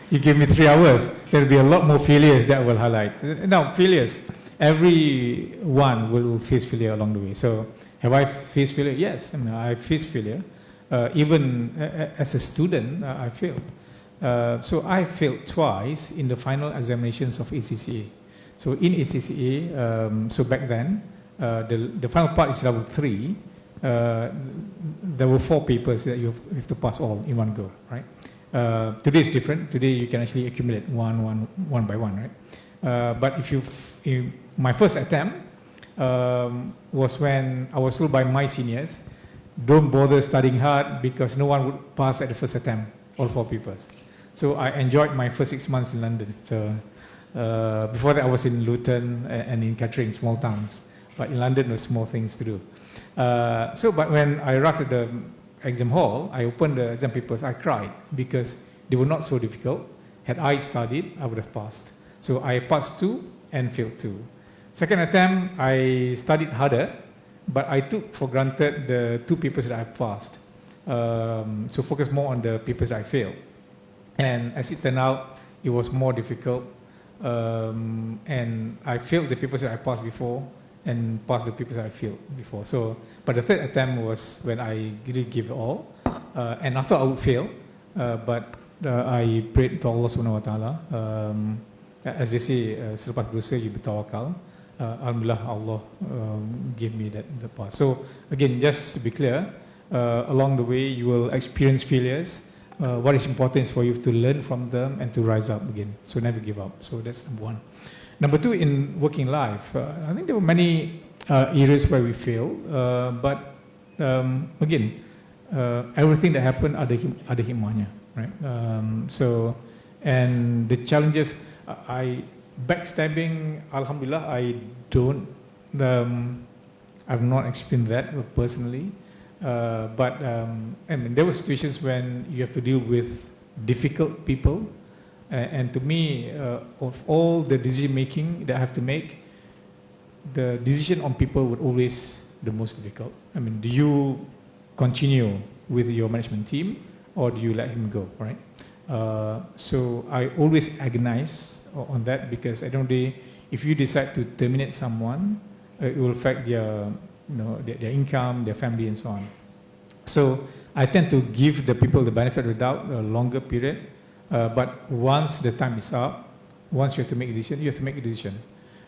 [SPEAKER 5] You give me 3 hours, there'll be a lot more failures that I will highlight. Now, failures, everyone will face failure along the way. So have I faced failure? Yes, I mean, I faced failure. Even as a student, I failed. So I failed twice in the final examinations of ACCA. So in ACCA, so back then, the final part is level 3. There were 4 papers that you have to pass all in one go, right? Today is different. Today you can actually accumulate one by one, right? But my first attempt was when I was told by my seniors, don't bother studying hard because no one would pass at the first attempt, all 4 papers. So I enjoyed my first 6 months in London. So before that I was in Luton and in Kettering, small towns. But in London, there were small things to do. But when I arrived at the exam hall, I opened the exam papers, I cried because they were not so difficult. Had I studied, I would have passed. So I passed 2 and failed 2. Second attempt, I studied harder, but I took for granted the 2 papers that I passed. So focused more on the papers that I failed. And as it turned out, it was more difficult. And I failed the papers that I passed before and passed the papers that I failed before. So, but the third attempt was when I really gave it all. And I thought I would fail, but I prayed to Allah Subhanahu Wa Taala. As they say, selepas berusaha you bertawakal. Alhamdulillah, Allah gave me the pass. So again, just to be clear, along the way you will experience failures. What is important is for you to learn from them and to rise up again. So never give up. So that's number 1. Number 2, in working life, I think there were many areas where we failed, but again, everything that happened ada hikmahnya, right? And the challenges, backstabbing, alhamdulillah, I don't I've not experienced that personally, but I mean, there were situations when you have to deal with difficult people, and to me, of all the decision making that I have to make, the decision on people would always the most difficult. I mean, do you continue with your management team, or do you let him go, right? So I always agonize on that, because at the end of the day, if you decide to terminate someone, it will affect their, their income, their family, and so on. So I tend to give the people the benefit of the doubt a longer period. But once the time is up, once you have to make a decision, you have to make a decision.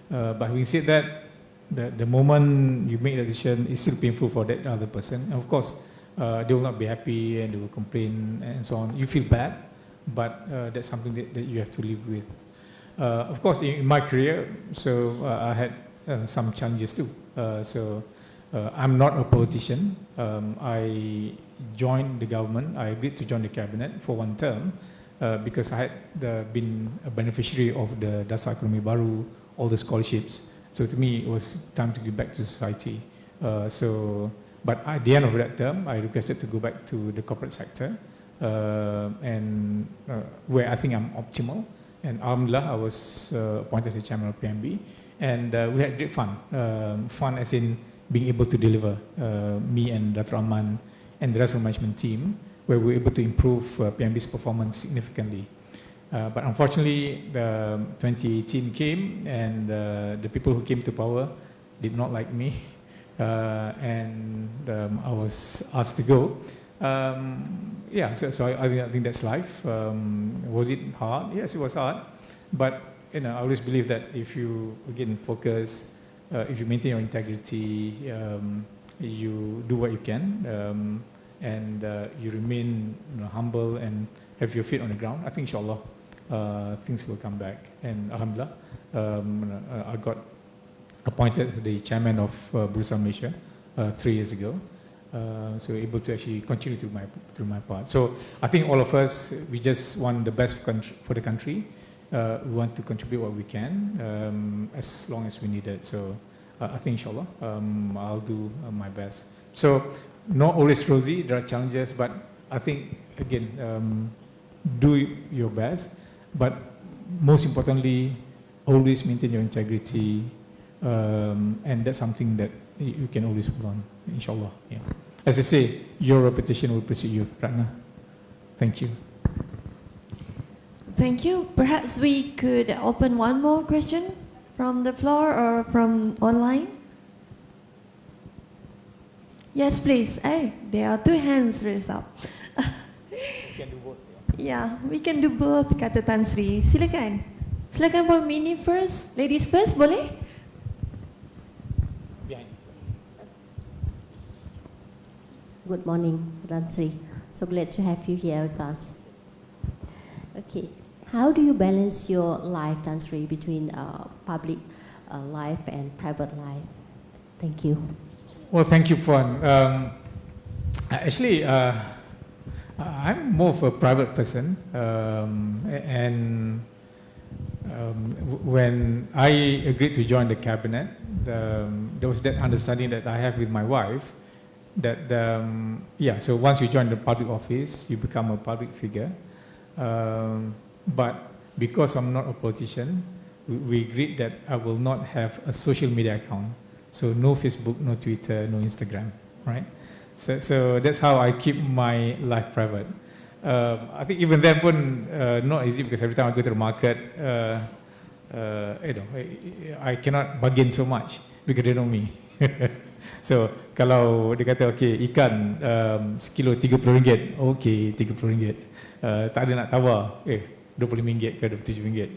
[SPEAKER 5] But having said that, the moment you make the decision, it's still painful for that other person. And of course, they will not be happy and they will complain and so on. You feel bad, but that's something that you have to live with. Of course, in my career, so I had some challenges too. I'm not a politician. I joined the government. I agreed to join the cabinet for one term because I had been a beneficiary of the Dasar Ekonomi Baru, all the scholarships. So to me, it was time to give back to society. But at the end of that term, I requested to go back to the corporate sector, and where I think I'm optimal. And alhamdulillah, I was appointed as chairman of PMB, and we had great fun. Fun as in being able to deliver, me and Dr. Rahman and the rest of the management team, where we were able to improve PMB's performance significantly. But unfortunately, 2018 came, and the people who came to power did not like me, and I was asked to go. Yeah, so I think that's life. Was it hard? Yes, it was hard. But I always believe that if you again focus, if you maintain your integrity, you do what you can, and you remain humble and have your feet on the ground, I think inshallah things will come back. And alhamdulillah, I got appointed as the chairman of Bursa Malaysia 3 years ago. So able to actually continue to my part. So I think all of us, we just want the best for the country. We want to contribute what we can, as long as we need it. So I think inshallah, I'll do my best. So not always rosy, there are challenges, but I think again, do your best, but most importantly, always maintain your integrity, and that's something that you can always hold on, inshallah. Yeah. As I say, your reputation will precede you, Ratna. Thank you.
[SPEAKER 7] Thank you. Perhaps we could open one more question from the floor or from online. Yes, please. Hey, there are 2 hands raised up.
[SPEAKER 5] We can do both.
[SPEAKER 7] Yeah, we can do both, kata Tan Sri. Silakan. Silakan for Mini first. Ladies first, boleh?
[SPEAKER 10] Good morning, Tan Sri. So glad to have you here with us. Okay, how do you balance your life, Tan Sri, between public life and private life? Thank you.
[SPEAKER 5] Well, thank you, Puan. Actually, I'm more of a private person, and when I agreed to join the cabinet, there was that understanding that I have with my wife, that yeah, so once you join the public office, you become a public figure. But because I'm not a politician, we agreed that I will not have a social media account. So no Facebook, no Twitter, no Instagram, right? So that's how I keep my life private. I think even then pun not easy, because every time I go to the market, I cannot bargain so much because they know me. So kalau dia kata okay, ikan sekilo RM30, okay, RM30. Tak ada nak tawar, RM25 ke RM27,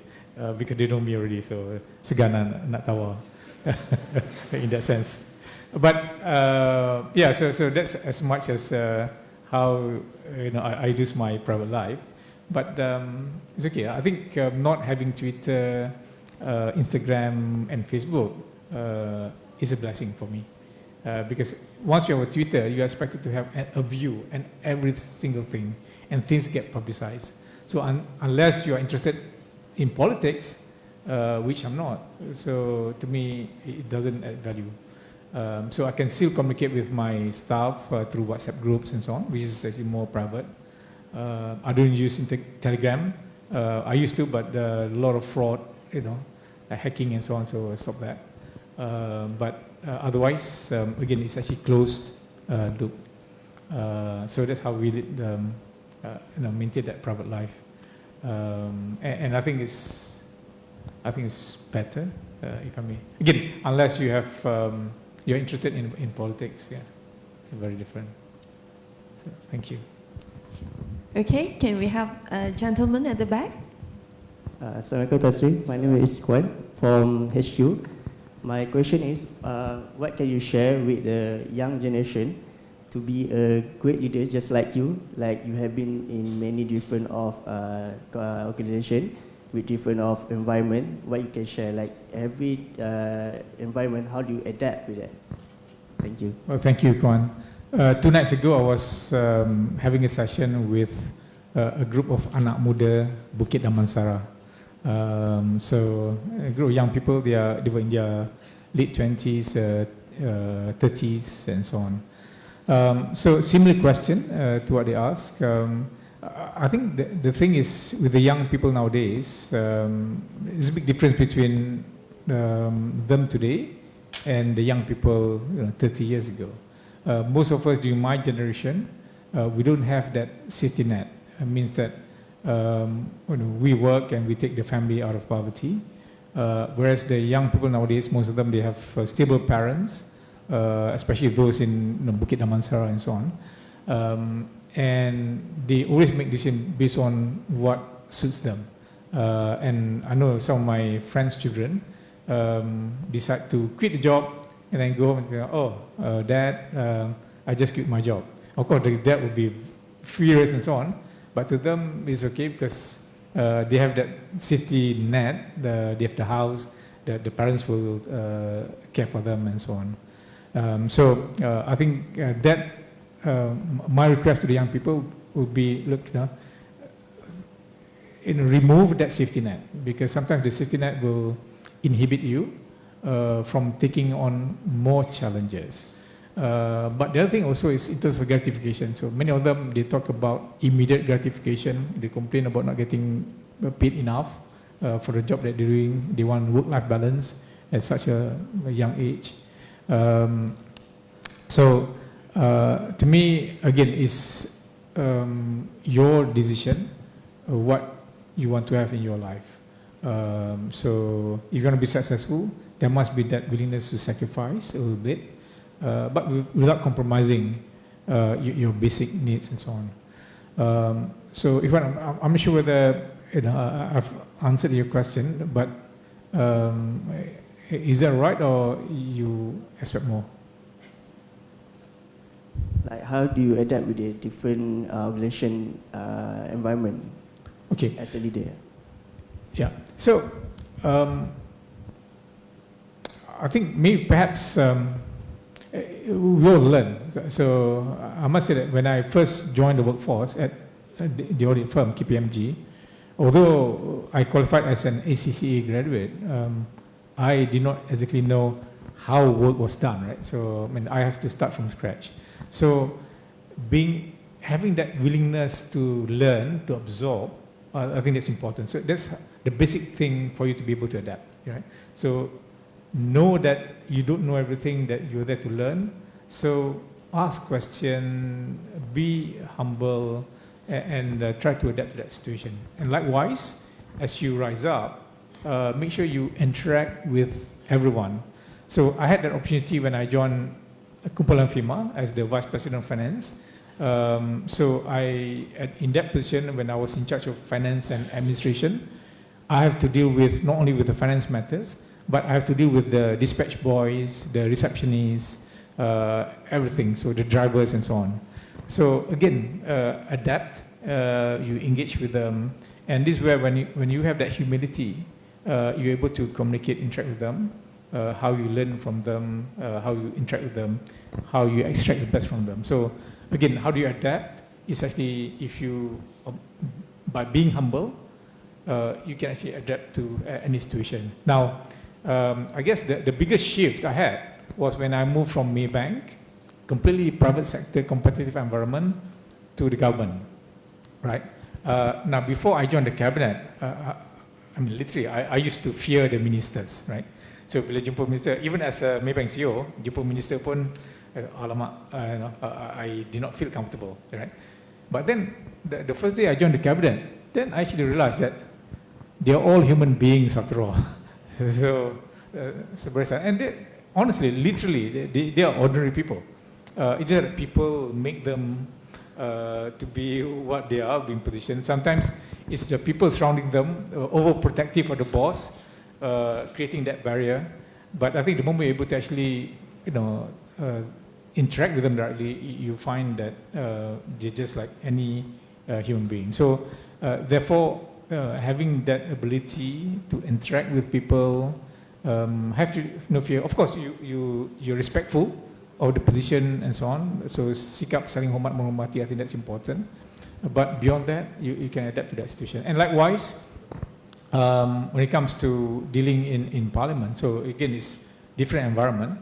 [SPEAKER 5] because they know me already, so segan nak tawar. In that sense. But yeah, so that's as much as how I use my private life. But it's okay. I think not having Twitter, Instagram, and Facebook is a blessing for me, because once you have a Twitter, you are expected to have a view and every single thing, and things get publicized. So unless you are interested in politics, which I'm not. So to me, it doesn't add value. So I can still communicate with my staff through WhatsApp groups and so on, which is actually more private. I don't use Telegram. I used to, but a lot of fraud, hacking and so on, so I stopped that. But otherwise, again, it's actually closed loop. So that's how we did, maintain that private life. And I think it's better, if I may. Again, unless you have, you're interested in politics, yeah, very different. So, thank you.
[SPEAKER 7] Okay, can we have a gentleman at the back?
[SPEAKER 11] Assalamualaikum Tan Sri. My name is Kwan from HQ. My question is, what can you share with the young generation to be a great leader just like you have been in many different of organization with different of environment? What you can share, like every environment, how do you adapt with that? Thank you.
[SPEAKER 5] Well, thank you, Kwan. 2 nights ago, I was having a session with a group of anak muda Bukit Damansara. So a group of young people, they were in their late 20s, 30s, and so on. So similar question to what they asked. I think the thing is with the young people nowadays, there's a big difference between them today and the young people 30 years ago. Most of us during my generation, we don't have that safety net. It means that we work and we take the family out of poverty. Whereas the young people nowadays, most of them, they have stable parents, especially those in Bukit Damansara and so on. And they always make decisions based on what suits them. And I know some of my friends' children decide to quit the job and then go home and say, Dad, I just quit my job. Of course, the dad would be furious and so on, but to them it's okay because they have that safety net, they have the house, the parents will care for them and so on. So I think that my request to the young people would be, look, remove that safety net, because sometimes the safety net will inhibit you from taking on more challenges. But the other thing also is in terms of gratification. So many of them, they talk about immediate gratification. They complain about not getting paid enough for the job that they're doing. They want work-life balance at such a young age. So to me, again, it's your decision what you want to have in your life. So if you want to be successful, there must be that willingness to sacrifice a little bit, but without compromising your basic needs and so on. So if I'm not sure whether I've answered your question, but is that right, or you expect more?
[SPEAKER 11] Like, how do you adapt with the different organization environment?
[SPEAKER 5] Okay.
[SPEAKER 11] As a leader.
[SPEAKER 5] Yeah. So I think maybe perhaps we all learn. So I must say that when I first joined the workforce at the audit firm KPMG, although I qualified as an ACCA graduate, I did not exactly know how work was done, right? So I mean, I have to start from scratch. So having that willingness to learn, to absorb, I think that's important. So that's the basic thing for you to be able to adapt, right? So know that you don't know everything, that you're there to learn. So ask questions, be humble, and try to adapt to that situation. And likewise, as you rise up, make sure you interact with everyone. So I had that opportunity when I joined Kumpulan FIMA as the Vice President of Finance. So in that position, when I was in charge of finance and administration, I have to deal with not only with the finance matters, but I have to deal with the dispatch boys, the receptionists, everything, so the drivers and so on. So again, adapt, you engage with them, and this is where when you have that humility, you're able to communicate, interact with them, how you learn from them, how you interact with them, how you extract the best from them. So again, how do you adapt? It's actually by being humble, you can actually adapt to any situation. Now, I guess the biggest shift I had was when I moved from Maybank, completely private sector, competitive environment, to the government, right? Now, before I joined the cabinet, I mean, literally, I used to fear the ministers, right? So, bila jumpa minister, even as a Maybank CEO, jumpa minister pun, alamak, I did not feel comfortable, right? But then, the first day I joined the cabinet, then I actually realized that they are all human beings after all. So and they, honestly, literally, they are ordinary people. It's just that people make them to be what they are, being positioned. Sometimes it's the people surrounding them, overprotective of the boss, creating that barrier. But I think the moment you're able to actually, interact with them directly, you find that they're just like any human being. So therefore, having that ability to interact with people, have no fear. Of course, you're respectful of the position and so on. So sikap saling hormat menghormati, I think that's important. But beyond that, you can adapt to that situation. And likewise, when it comes to dealing in Parliament, so again, it's different environment.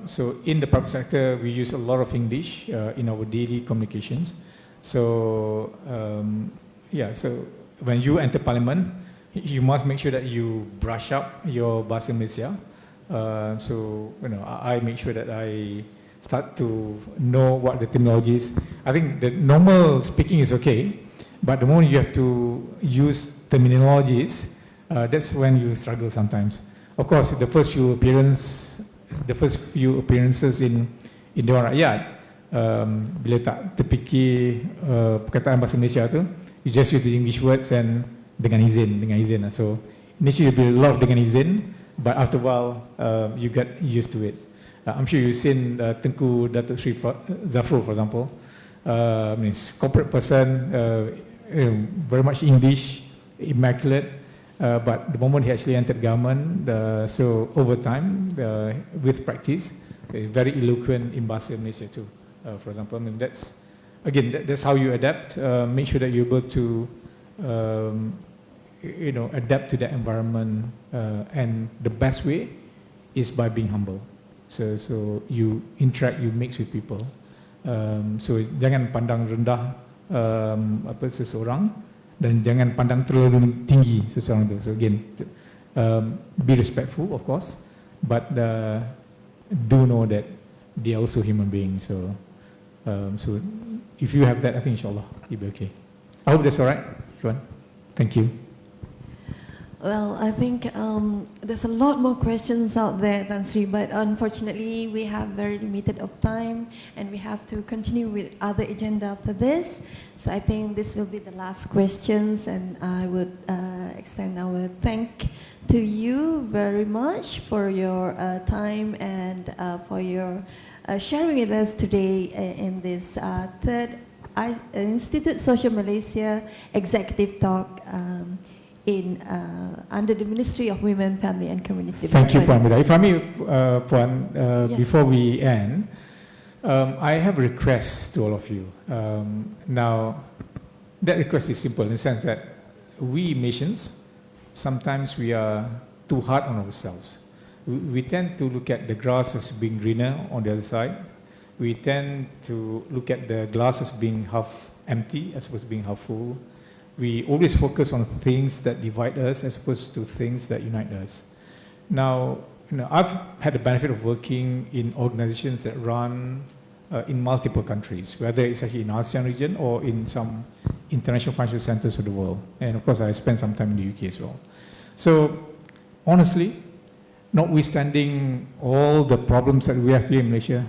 [SPEAKER 5] So in the public sector, we use a lot of English in our daily communications. So yeah, so when you enter Parliament, you must make sure that you brush up your Bahasa Malaysia. So I make sure that I start to know what the terminology is. I think the normal speaking is okay, but the moment you have to use terminologies, that's when you struggle sometimes. Of course, the first few appearances in Dewan Rakyat, bila tak terfikir perkataan bahasa Malaysia tu, you just use the English words and dengan izin. So initially there'll be a lot of dengan izin, but after a while you get used to it. I'm sure you've seen Tengku Datuk Sri Zafrul, for example. He's a corporate person, very much English, immaculate. But the moment he actually entered government, so over time, with practice, very eloquent in Bahasa Malaysia too, for example. I mean, that's how you adapt. Make sure that you're able to, adapt to that environment. And the best way is by being humble. So you interact, you mix with people. So jangan pandang rendah seseorang, dan jangan pandang terlalu tinggi seseorang itu. So again, be respectful, of course, but do know that they are also human beings. So if you have that, I think inshallah you'll be okay. I hope that's all right, everyone. Thank you.
[SPEAKER 7] Well, I think there's a lot more questions out there, Tan Sri, but unfortunately we have very limited of time and we have to continue with other agenda after this. So I think this will be the last questions, and I would extend our thank to you very much for your time and for your sharing with us today in this third Institute Social Malaysia Executive Talk under the Ministry of Women, Family and Community Development.
[SPEAKER 5] Thank you, Puan Mida. If I may, Puan,
[SPEAKER 7] Yes.
[SPEAKER 5] before we end, I have a request to all of you. Now, that request is simple in the sense that we Malaysians, sometimes we are too hard on ourselves. We tend to look at the grass as being greener on the other side. We tend to look at the glass as being half empty as opposed to being half full. We always focus on things that divide us as opposed to things that unite us. Now, I've had the benefit of working in organizations that run in multiple countries, whether it's actually in ASEAN region or in some international financial centers of the world. And of course, I spent some time in the UK as well. So, honestly, notwithstanding all the problems that we have here in Malaysia,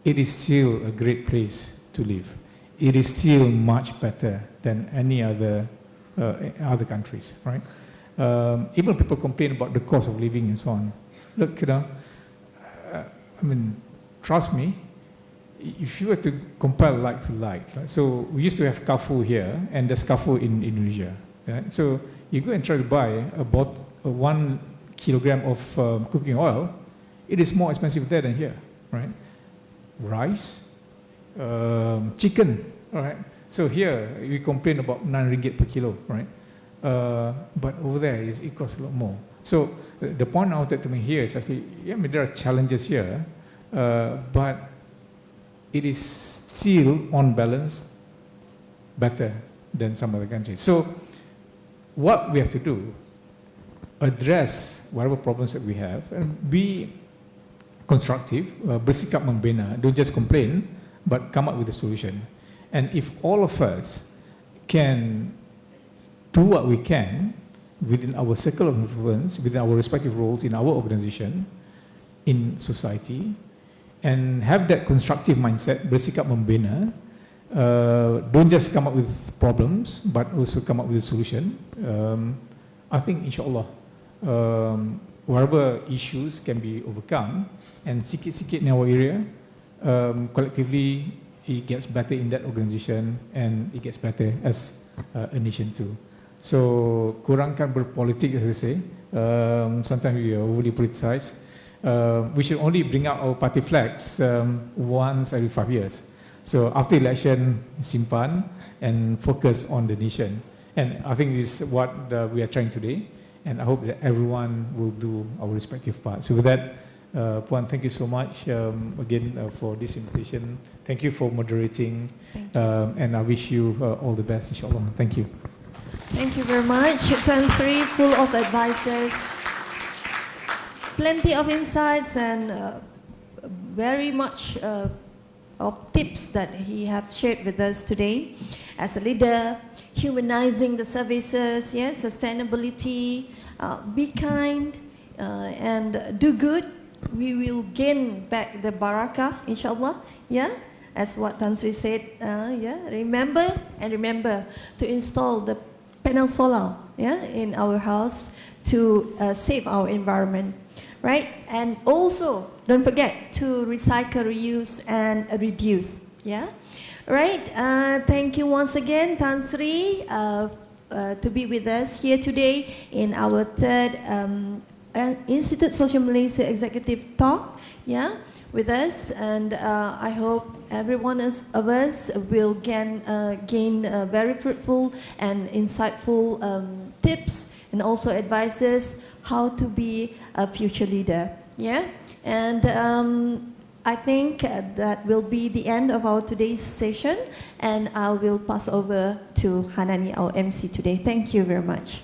[SPEAKER 5] it is still a great place to live. It is still much better than any other countries, right? Even people complain about the cost of living and so on. Look, I mean, trust me, if you were to compare like for like, right? So we used to have Carrefour here, and there's Carrefour in Indonesia. Right? So you go and try to buy about 1 kilogram of cooking oil, it is more expensive there than here, right? Rice, chicken, all right? So here we complain about 9 ringgit per kilo, right? but over there it costs a lot more. So the point I wanted to make here is actually, yeah, I mean, there are challenges here, but it is still on balance better than some other countries. So what we have to do, address whatever problems that we have and be constructive, bersikap membina, don't just complain, but come up with a solution. And if all of us can do what we can within our circle of influence, within our respective roles in our organization, in society, and have that constructive mindset, bersikap membina, don't just come up with problems, but also come up with a solution. I think, insyaAllah, whatever issues can be overcome, and sikit-sikit in our area, collectively, it gets better in that organization, and it gets better as a nation too. So, kurangkan berpolitik, as I say. Sometimes we are overly politicized. We should only bring out our party flags once every 5 years. So after election, simpan and focus on the nation. And I think this is what we are trying today. And I hope that everyone will do our respective part. So with that, Puan, thank you so much again for this invitation. Thank you for moderating. And I wish you all the best, insyaAllah. Thank you.
[SPEAKER 7] Thank you very much. Tan Sri, full of advices, plenty of insights, and very much of tips that he have shared with us today. As a leader, humanizing the services, yes, sustainability, be kind, and do good. We will gain back the barakah, inshallah. Yeah, as what Tan Sri said. Yeah, remember to install the panel solar, yeah, in our house to save our environment, right? And also, don't forget to recycle, reuse, and reduce. Yeah, right. Thank you once again, Tan Sri, to be with us here today in our third Institute Social Malaysia Executive Talk. Yeah, with us, and I hope every one of us will gain very fruitful and insightful tips and also advices how to be a future leader. Yeah, and I think that will be the end of our today's session, and I will pass over to Hanani, our MC today. Thank you very much.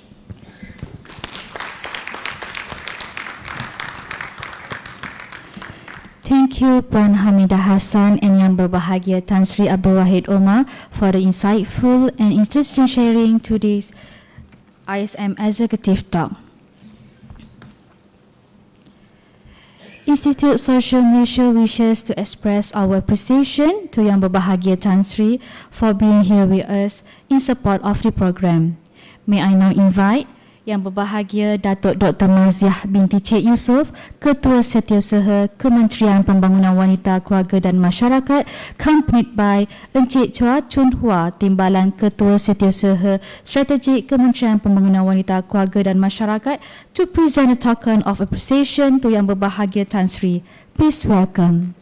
[SPEAKER 1] Thank you Puan Hamidah Hassan and Yang Berbahagia Tan Sri 𝗍𝗿𝙁𝙁 for the insightful and interesting sharing today's ISM Executive Talk. Institute Social Malaysia wishes to express our appreciation to Yang Berbahagia Tan Sri for being here with us in support of the program. May I now invite Yang Berbahagia Datuk Dr. Maziah binti Cik Yusof, Ketua Setiausaha Kementerian Pembangunan Wanita, Keluarga dan Masyarakat, accompanied by Encik 𝗀𝙀𝙀𝙀, Timbalan Ketua Setiausaha Strategik Kementerian Pembangunan Wanita, Keluarga dan Masyarakat, to present a token of appreciation to Yang Berbahagia Tan Sri. Please welcome.